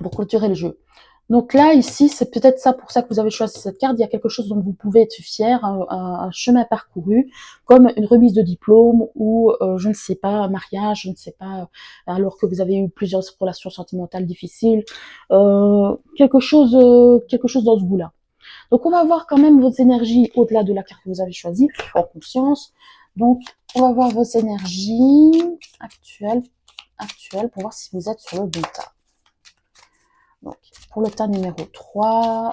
pour clôturer le jeu. Donc là, ici, c'est peut-être ça pour ça que vous avez choisi cette carte. Il y a quelque chose dont vous pouvez être fier, un chemin parcouru, comme une remise de diplôme ou, je ne sais pas, un mariage, je ne sais pas, alors que vous avez eu plusieurs relations sentimentales difficiles, quelque chose dans ce goût-là. Donc, on va voir quand même vos énergies au-delà de la carte que vous avez choisie, en conscience. Donc, on va voir vos énergies actuelles pour voir si vous êtes sur le bon tas. Donc, pour le tas numéro 3,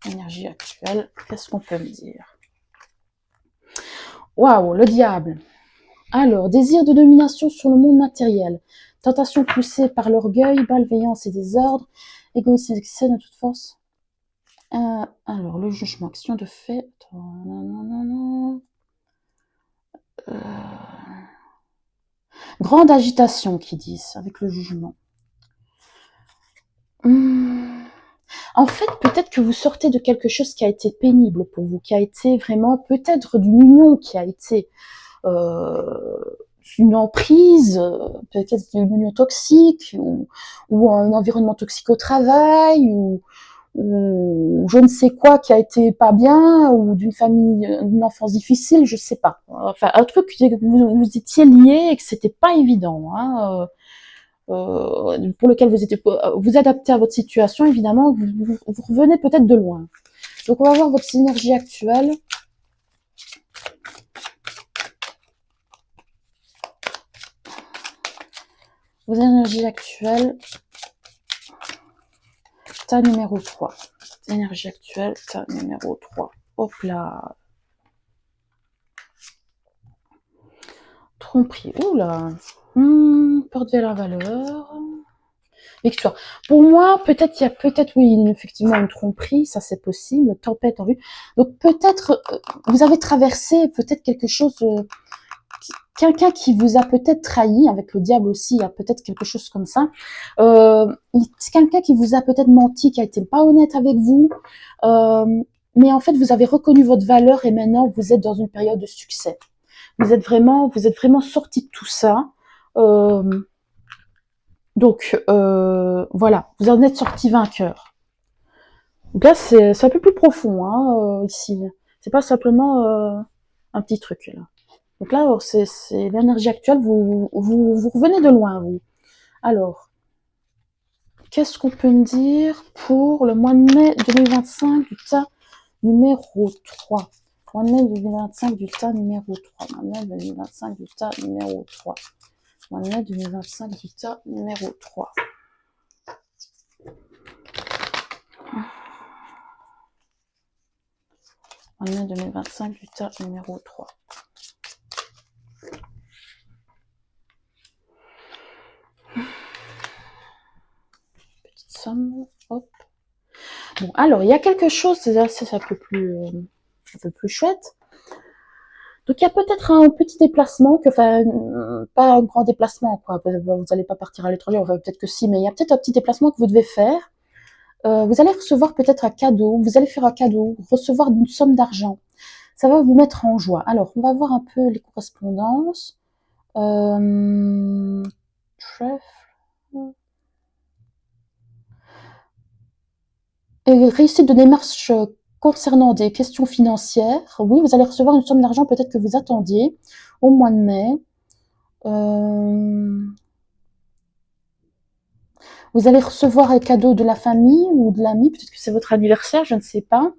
énergie actuelle, qu'est-ce qu'on peut me dire? Waouh, le diable. Alors, désir de domination sur le monde matériel, tentation poussée par l'orgueil, malveillance et désordre, égoïsme et excès de toute force. Alors, le jugement, action de fait. Grande agitation, qui disent, avec le jugement. En fait, peut-être que vous sortez de quelque chose qui a été pénible pour vous, qui a été vraiment peut-être d'une union qui a été une emprise, peut-être une union toxique, ou un environnement toxique au travail, ou je ne sais quoi qui a été pas bien, ou d'une famille, d'une enfance difficile, je sais pas. Enfin, un truc que vous étiez liés et que c'était pas évident, hein. Pour lequel vous adaptez à votre situation, évidemment, vous revenez peut-être de loin. Donc, on va voir votre synergie actuelle. Vos énergies actuelles. Tas numéro 3. Énergie actuelle, tas numéro 3. Hop là. Tromperie. Oula. Porte de la valeur. Victoire. Pour moi, peut-être, il y a oui, effectivement, une tromperie, ça c'est possible, tempête en vue. Donc peut-être, vous avez traversé peut-être quelque chose, quelqu'un qui vous a peut-être trahi, avec le diable aussi, il y a peut-être quelque chose comme ça. C'est quelqu'un qui vous a peut-être menti, qui a été pas honnête avec vous. mais en fait, vous avez reconnu votre valeur et maintenant, vous êtes dans une période de succès. Vous êtes vraiment sorti de tout ça. Donc, voilà, vous en êtes sorti vainqueur. Donc là, c'est un peu plus profond, hein, ici. C'est pas simplement un petit truc, là. Donc là, c'est l'énergie actuelle, vous revenez de loin, vous. Alors, qu'est-ce qu'on peut me dire pour le mois de mai 2025 du tas numéro 3? Mois de mai 2025 du tas numéro 3. Mois de mai 2025 du tas numéro 3. Mois de mai 2025 du tas numéro 3. Mois de mai 2025 du tas numéro 3. Petite somme, hop. Bon, alors, il y a quelque chose, c'est un peu plus chouette. Donc, il y a peut-être un petit déplacement, pas un grand déplacement, quoi. Vous n'allez pas partir à l'étranger, enfin, peut-être que si, mais il y a peut-être un petit déplacement que vous devez faire. Vous allez recevoir peut-être un cadeau, vous allez faire un cadeau, recevoir une somme d'argent. Ça va vous mettre en joie. Alors, on va voir un peu les correspondances. Réussite de démarche concernant des questions financières. Oui, vous allez recevoir une somme d'argent peut-être que vous attendiez au mois de mai. Vous allez recevoir un cadeau de la famille ou de l'ami, peut-être que c'est votre anniversaire, je ne sais pas.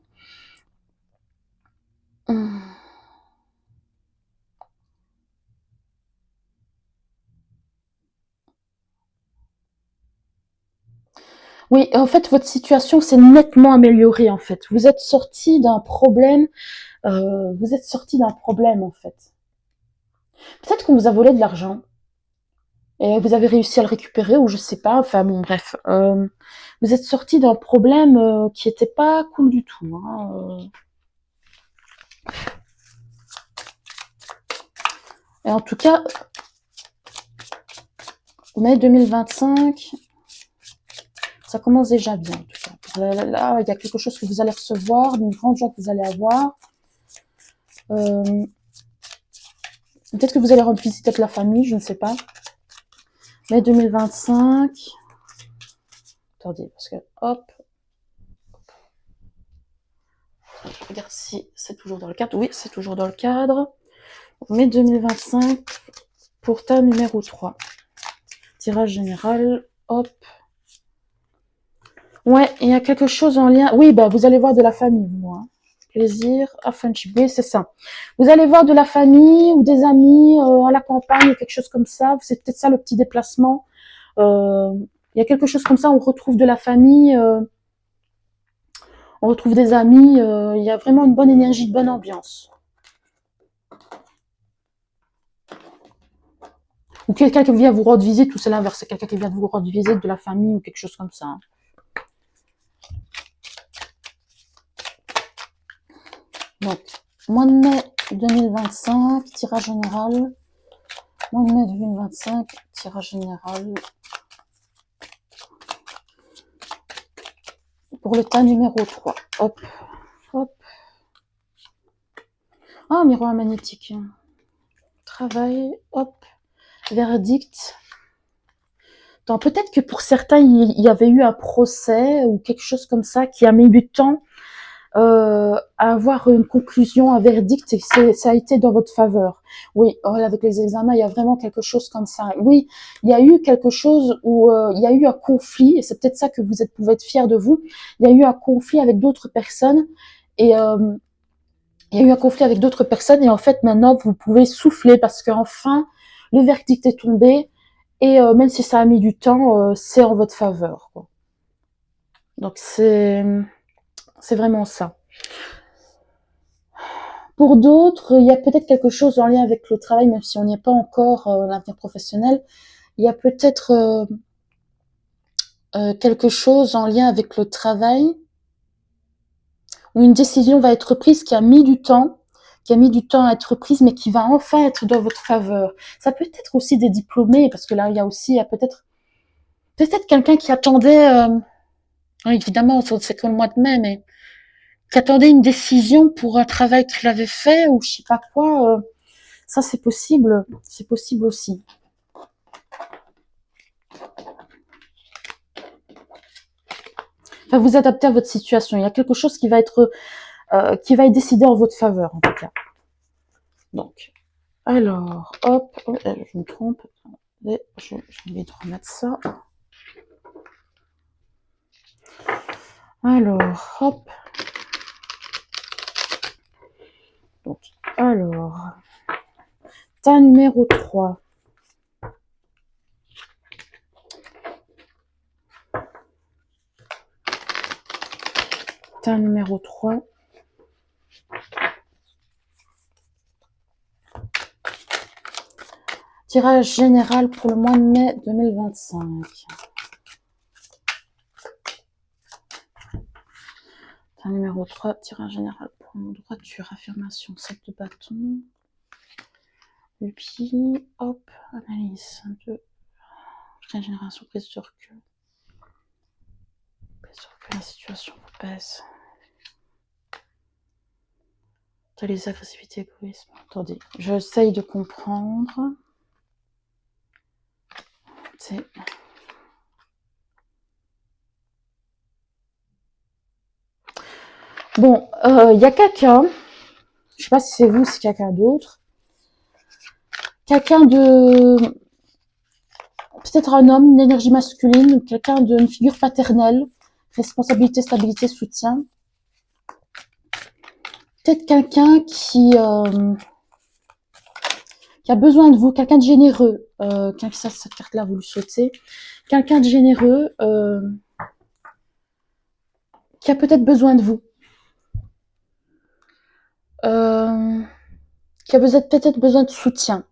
Oui, en fait, votre situation s'est nettement améliorée, en fait. Vous êtes sorti d'un problème, en fait. Peut-être qu'on vous a volé de l'argent et vous avez réussi à le récupérer, ou je sais pas, enfin bon, bref. Vous êtes sorti d'un problème qui était pas cool du tout, hein. Et en tout cas, mai 2025, ça commence déjà bien, en tout cas. Là, il y a quelque chose que vous allez recevoir, une grande joie que vous allez avoir. Peut-être que vous allez rendre visite avec la famille, je ne sais pas. Mai 2025. Attendez, parce que, hop. Je regarde si c'est toujours dans le cadre. Oui, c'est toujours dans le cadre. Mai 2025, pour ta numéro 3. Tirage général, hop. Ouais, il y a quelque chose en lien. Oui, bah, vous allez voir de la famille, moi. Plaisir, friendship, oui, c'est ça. Vous allez voir de la famille ou des amis à la campagne, ou quelque chose comme ça. C'est peut-être ça le petit déplacement. Il y a quelque chose comme ça, on retrouve de la famille, on retrouve des amis. Il y a vraiment une bonne énergie, de bonne ambiance. Ou quelqu'un qui vient vous rendre visite, ou c'est l'inverse, c'est quelqu'un qui vient vous rendre visite de la famille ou quelque chose comme ça. Donc, mois de mai 2025, tirage général. Mois de mai 2025, tirage général. Pour le tas numéro 3. Hop, hop. Ah, miroir magnétique. Travail, hop. Verdict. Donc, peut-être que pour certains, il y avait eu un procès ou quelque chose comme ça qui a mis du temps à avoir une conclusion, un verdict, et ça a été dans votre faveur. Oui, avec les examens, il y a vraiment quelque chose comme ça. Oui, il y a eu quelque chose où il y a eu un conflit, et c'est peut-être ça que pouvez être fiers de vous. Il y a eu un conflit avec d'autres personnes, et il y a eu un conflit avec d'autres personnes, et en fait, maintenant, vous pouvez souffler parce qu'enfin, le verdict est tombé, et même si ça a mis du temps, c'est en votre faveur, quoi. Donc, c'est vraiment ça. Pour d'autres, il y a peut-être quelque chose en lien avec le travail, même si on n'y est pas encore, l'avenir professionnel. Il y a peut-être quelque chose en lien avec le travail, où une décision va être prise qui a mis du temps à être prise, mais qui va enfin être dans votre faveur. Ça peut être aussi des diplômés, parce que là, il y a peut-être quelqu'un qui attendait, évidemment, c'est que le mois de mai, mais qui attendait une décision pour un travail qu'il avait fait ou je sais pas quoi. Ça, c'est possible aussi. Enfin, vous adaptez à votre situation. Il y a quelque chose qui va être décidé en votre faveur, en tout cas. Donc, alors, hop, je me trompe. Je vais remettre ça. Alors, hop. Donc, alors, tas numéro 3. Tas numéro 3. Tirage général pour le mois de mai 2025. Tas numéro 3, tirage général pour le mois de droiture, affirmation, 7 de bâton. Et puis, hop, analyse de régénération, prise de recul. Prise de recul, la situation vous pèse. Les agressivités, égoïsme. Attendez, j'essaye de comprendre. C'est... Bon, il y a quelqu'un, je sais pas si c'est vous ou si c'est quelqu'un d'autre, quelqu'un de... peut-être un homme, une énergie masculine, ou quelqu'un d'une figure paternelle, responsabilité, stabilité, soutien. Peut-être quelqu'un qui a besoin de vous, quelqu'un de généreux, cette carte-là, vous le souhaitez, quelqu'un de généreux qui a peut-être besoin de vous. Qui a peut-être besoin de soutien.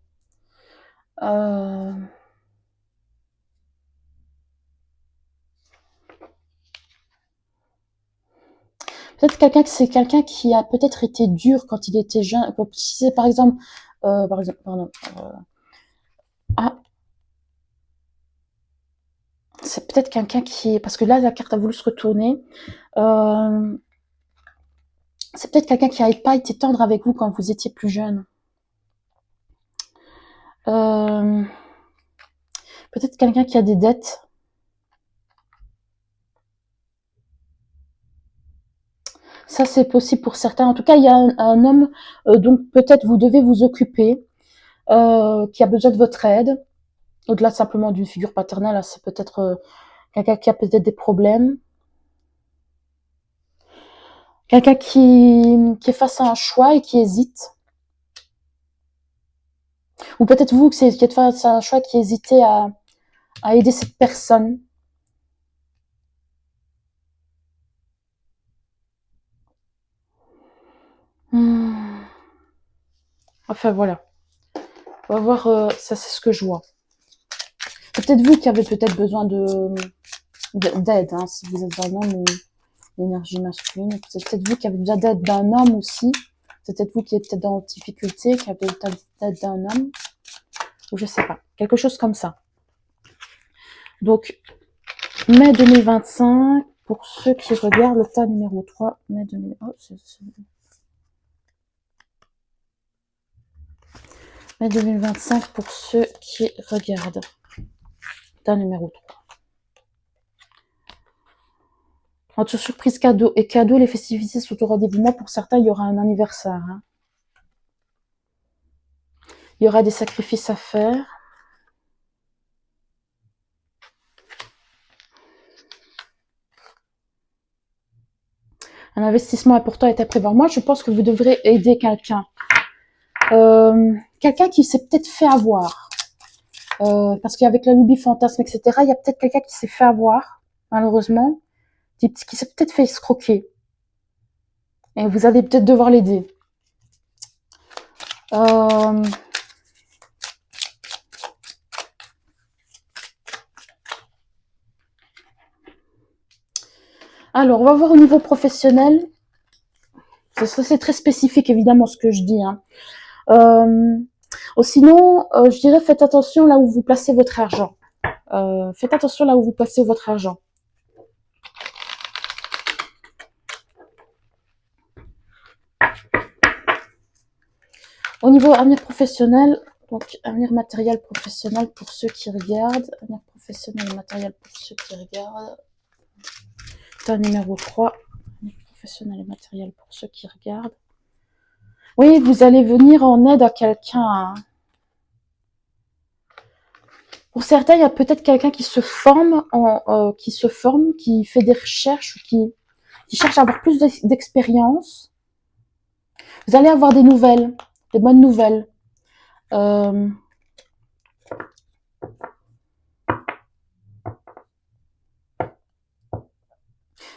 Peut-être quelqu'un qui a peut-être été dur quand il était jeune. Si c'est par exemple, c'est peut-être quelqu'un qui est, parce que là la carte a voulu se retourner. C'est peut-être quelqu'un qui n'avait pas été tendre avec vous quand vous étiez plus jeune. Peut-être quelqu'un qui a des dettes. Ça, c'est possible pour certains. En tout cas, il y a un homme dont peut-être vous devez vous occuper, qui a besoin de votre aide. Au-delà simplement d'une figure paternelle, c'est peut-être quelqu'un qui a peut-être des problèmes. Quelqu'un qui est face à un choix et qui hésite. Ou peut-être vous qui êtes face à un choix qui hésitez à aider cette personne. Enfin voilà. On va voir, ça c'est ce que je vois. C'est peut-être vous qui avez peut-être besoin d'aide, hein, si vous êtes un homme ou l'énergie masculine. C'est peut-être vous qui avez besoin d'aide d'un homme aussi. C'est peut-être vous qui êtes peut-être dans une difficulté, qui avez besoin d'aide d'un homme. Ou je sais pas. Quelque chose comme ça. Donc, mai 2025, pour ceux qui regardent le tas numéro 3, mai 2025. Mai 2025 pour ceux qui regardent. Tas numéro 3. Entre surprise cadeau et cadeau, les festivités sont au rendez-vous. Moi, pour certains, il y aura un anniversaire. Hein. Il y aura des sacrifices à faire. Un investissement important est à prévoir. Moi, je pense que vous devrez aider quelqu'un. Quelqu'un qui s'est peut-être fait avoir. Parce qu'avec la lubie, fantasme, etc., il y a peut-être quelqu'un qui s'est fait avoir, malheureusement, qui s'est peut-être fait escroquer. Et vous allez peut-être devoir l'aider. Alors, on va voir au niveau professionnel. Ça, c'est très spécifique, évidemment, ce que je dis. Hein. Sinon, je dirais, faites attention là où vous placez votre argent. Faites attention là où vous placez votre argent. Au niveau avenir professionnel, donc avenir matériel professionnel pour ceux qui regardent. Avenir professionnel et matériel pour ceux qui regardent. Tas numéro 3. Avenir professionnel et matériel pour ceux qui regardent. Oui, vous allez venir en aide à quelqu'un. Pour certains, il y a peut-être quelqu'un qui se forme, qui fait des recherches, qui cherche à avoir plus d'expérience. Vous allez avoir des nouvelles, des bonnes nouvelles.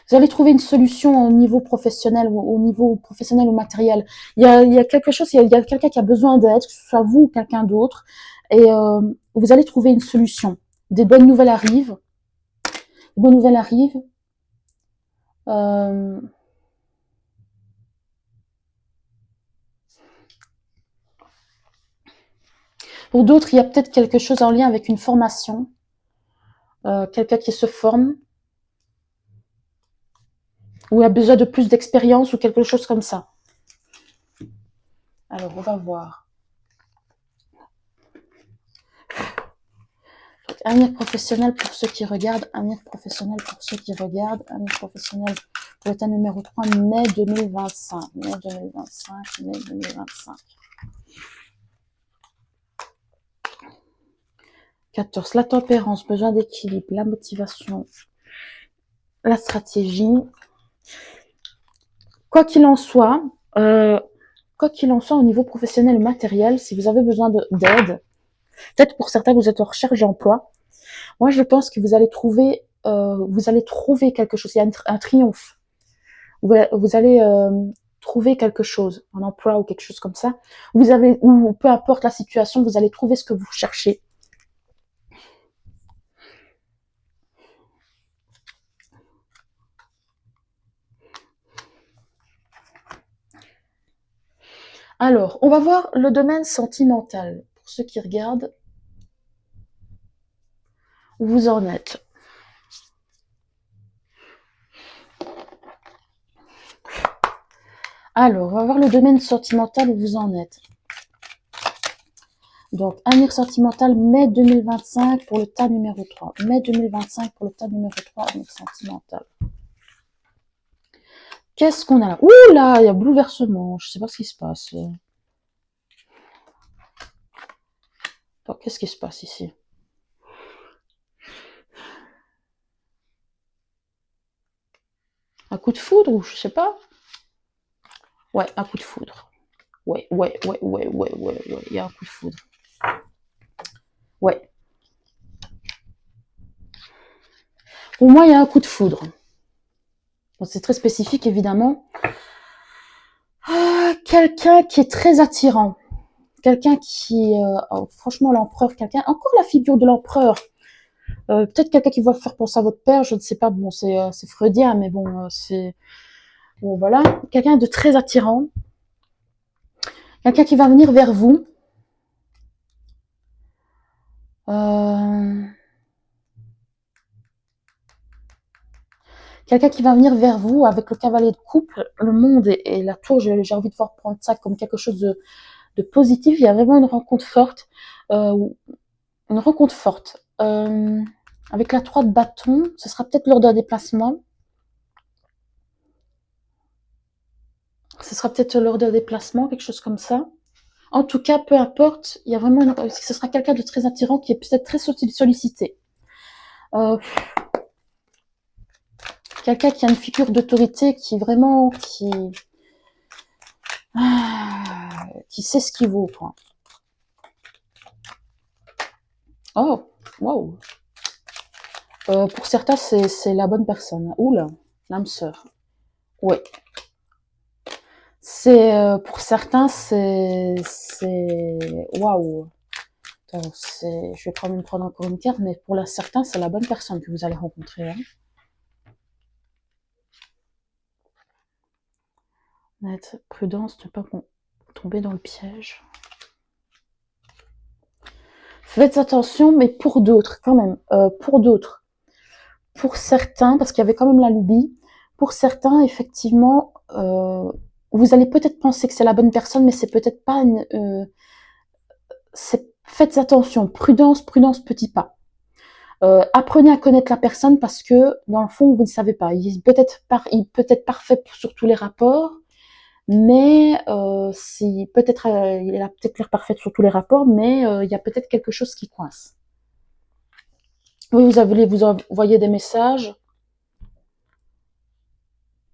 Vous allez trouver une solution au niveau professionnel ou matériel. Il y a quelque chose, il y a quelqu'un qui a besoin d'aide, que ce soit vous ou quelqu'un d'autre, et vous allez trouver une solution. Des bonnes nouvelles arrivent. Des bonnes nouvelles arrivent. Pour d'autres, il y a peut-être quelque chose en lien avec une formation. Quelqu'un qui se forme, ou a besoin de plus d'expérience, ou quelque chose comme ça. Alors, on va voir. Donc, avenir professionnel pour ceux qui regardent, avenir professionnel pour ceux qui regardent, avenir professionnel pour l'état numéro 3, mai 2025. Mai 2025, mai 2025. 14. La tempérance, besoin d'équilibre, la motivation, la stratégie. Quoi qu'il en soit, au niveau professionnel et matériel, si vous avez besoin d'aide, peut-être pour certains vous êtes en recherche d'emploi, moi je pense que vous allez trouver quelque chose. Il y a un triomphe. Vous allez trouver quelque chose, un emploi ou quelque chose comme ça. Ou peu importe la situation, vous allez trouver ce que vous cherchez. Alors, on va voir le domaine sentimental. Pour ceux qui regardent, où vous en êtes. Alors, on va voir le domaine sentimental où vous en êtes. Donc, avenir sentimental, mai 2025 pour le tas numéro 3. Mai 2025 pour le tas numéro 3, avenir sentimental. Qu'est-ce qu'on a là? Ouh là, il y a bouleversement. Je sais pas ce qui se passe. Attends, qu'est-ce qui se passe ici? Un coup de foudre ou je sais pas? Ouais, un coup de foudre. Ouais, il y a un coup de foudre. Ouais. Pour moi, il y a un coup de foudre. Bon, c'est très spécifique, évidemment. Quelqu'un qui est très attirant. Quelqu'un qui... franchement, l'empereur, encore la figure de l'empereur. Peut-être quelqu'un qui va faire penser à votre père, je ne sais pas. Bon, c'est freudien, mais bon, c'est... Bon, voilà. Quelqu'un de très attirant. Quelqu'un qui va venir vers vous. Quelqu'un qui va venir vers vous avec le cavalier de coupe, le monde et la tour. J'ai envie de voir prendre ça comme quelque chose de positif. Il y a vraiment une rencontre forte. Avec la 3 de bâton, ce sera peut-être lors d'un déplacement. Quelque chose comme ça. En tout cas, peu importe, il y a vraiment ce sera quelqu'un de très attirant qui est peut-être très sollicité. Quelqu'un qui a une figure d'autorité qui sait ce qu'il vaut, quoi. Oh, waouh. Pour certains, c'est la bonne personne. Oula, l'âme sœur. Ouais. Pour certains, c'est waouh. Je vais quand même prendre encore une carte, mais pour certains, c'est la bonne personne que vous allez rencontrer. Hein. Être prudence, ne pas tomber dans le piège. Faites attention, mais pour d'autres, quand même, pour d'autres. Pour certains, parce qu'il y avait quand même la lubie, pour certains, effectivement, Vous allez peut-être penser que c'est la bonne personne, mais c'est peut-être pas faites attention, prudence, prudence, petit pas. Apprenez à connaître la personne parce que, dans le fond, vous ne savez pas. Il peut être parfait sur tous les rapports, mais il a peut-être l'air parfait sur tous les rapports, mais il y a peut-être quelque chose qui coince. Oui, vous envoyer des messages.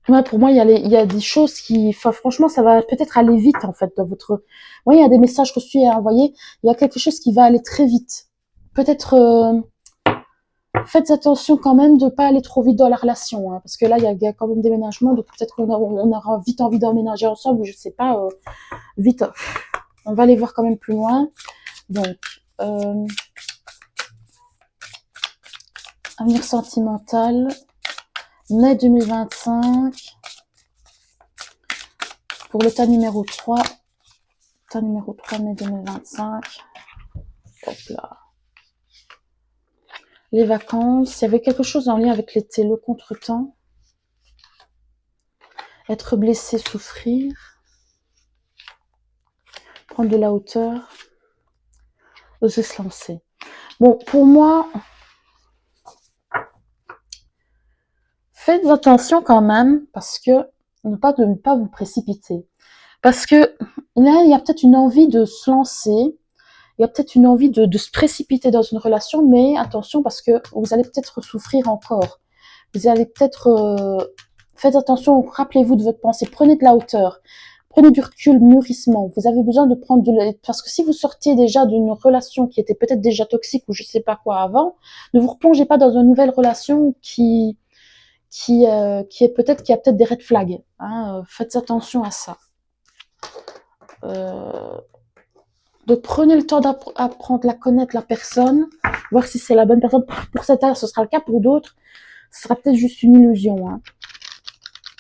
Ouais, pour moi, il y a des choses qui, enfin, franchement, ça va peut-être aller vite, en fait, dans votre, moi, il y a des messages reçus et envoyés. Il y a quelque chose qui va aller très vite. Peut-être, faites attention quand même de pas aller trop vite dans la relation, hein, parce que là, il y a quand même déménagement, donc peut-être on aura vite envie d'emménager ensemble, ou je sais pas, vite. On va aller voir quand même plus loin. Donc, euh, avenir sentimental, mai 2025, pour le tas numéro 3, mai 2025. Hop là. Les vacances, il y avait quelque chose en lien avec l'été, le contretemps. Être blessé, souffrir. Prendre de la hauteur. Oser se lancer. Bon, pour moi, faites attention quand même, parce que de ne pas vous précipiter. Parce que là, il y a peut-être une envie de se lancer, il y a peut-être une envie de se précipiter dans une relation, mais attention parce que vous allez peut-être souffrir encore. Vous allez peut-être... faites attention, rappelez-vous de votre pensée, prenez de la hauteur, prenez du recul, mûrissement. Vous avez besoin de prendre parce que si vous sortiez déjà d'une relation qui était peut-être déjà toxique ou je sais pas quoi avant, ne vous replongez pas dans une nouvelle relation qui est peut-être qui a peut-être des red flags. Hein, faites attention à ça. Donc prenez le temps d'apprendre à connaître la personne, voir si c'est la bonne personne. Pour certains, ce sera le cas, pour d'autres, ce sera peut-être juste une illusion. Hein.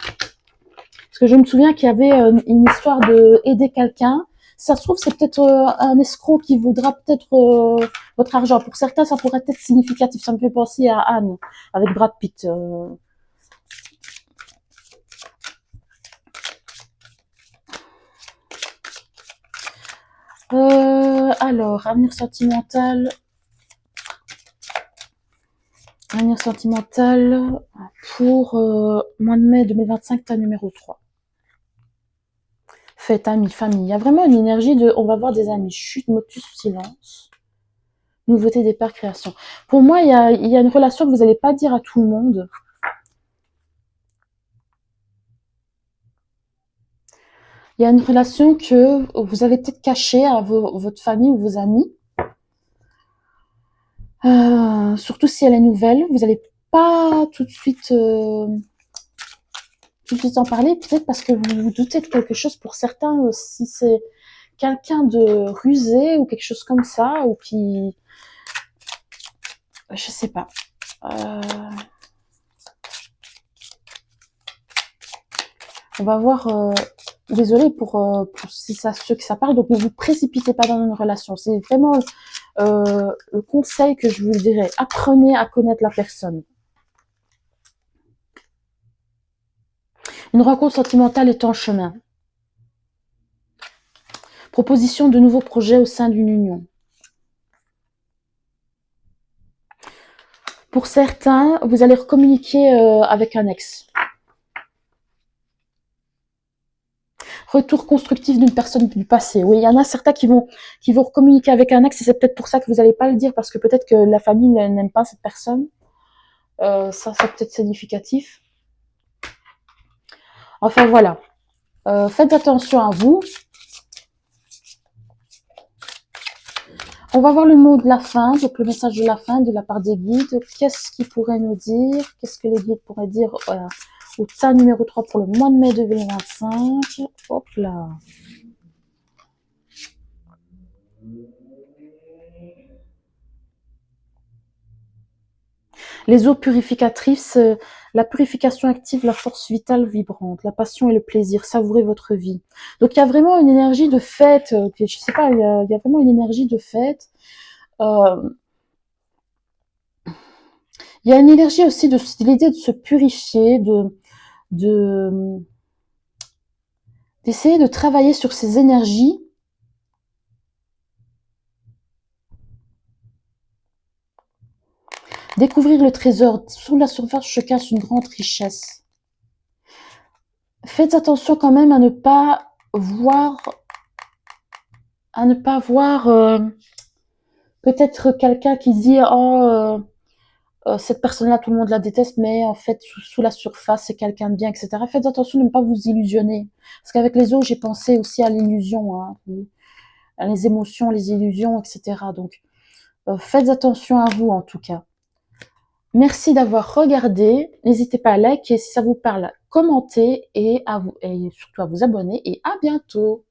Parce que je me souviens qu'il y avait une histoire de aider quelqu'un. Si ça se trouve, c'est peut-être un escroc qui voudra peut-être votre argent. Pour certains, ça pourrait être significatif. Ça me fait penser à Anne avec Brad Pitt. Alors, avenir sentimental. Avenir sentimental pour mois de mai 2025, tas numéro 3. Fête, amis, famille. Il y a vraiment une énergie de on va voir des amis. Chute, motus, silence. Nouveauté, départ, création. Pour moi, il y a une relation que vous n'allez pas dire à tout le monde. Il y a une relation que vous allez peut-être cacher à votre famille ou vos amis. Surtout si elle est nouvelle. Vous n'allez pas tout de suite en parler, peut-être parce que vous vous doutez de quelque chose. Pour certains, si c'est quelqu'un de rusé ou quelque chose comme ça, ou qui... Je sais pas. On va voir... Désolée pour si ça, ceux que ça parle, donc ne vous précipitez pas dans une relation. C'est vraiment le conseil que je vous dirais. Apprenez à connaître la personne. Une rencontre sentimentale est en chemin. Proposition de nouveaux projets au sein d'une union. Pour certains, vous allez recommuniquer avec un ex. Retour constructif d'une personne du passé. Oui, il y en a certains qui vont recommuniquer avec un ex et c'est peut-être pour ça que vous n'allez pas le dire parce que peut-être que la famille n'aime pas cette personne. Ça peut être significatif. Enfin voilà. Faites attention à vous. On va voir le mot de la fin, donc le message de la fin de la part des guides. Qu'est-ce qu'ils pourraient nous dire? Qu'est-ce que les guides pourraient dire au tas numéro 3 pour le mois de mai 2025? Hop là. Les eaux purificatrices, la purification active la force vitale vibrante, la passion et le plaisir, savourez votre vie. Donc il y a vraiment une énergie de fête, je sais pas, il y a vraiment une énergie de fête. Il y a une énergie aussi de l'idée de se purifier, de d'essayer de travailler sur ces énergies. Découvrir le trésor. Sous la surface se cache une grande richesse. Faites attention quand même à ne pas voir peut-être quelqu'un qui dit oh cette personne-là tout le monde la déteste, mais en fait sous la surface c'est quelqu'un de bien, etc. Faites attention de ne pas vous illusionner, parce qu'avec les autres j'ai pensé aussi à l'illusion, hein, à les émotions, les illusions, etc. Donc faites attention à vous en tout cas. Merci d'avoir regardé. N'hésitez pas à liker si ça vous parle, commenter et surtout à vous abonner. Et à bientôt.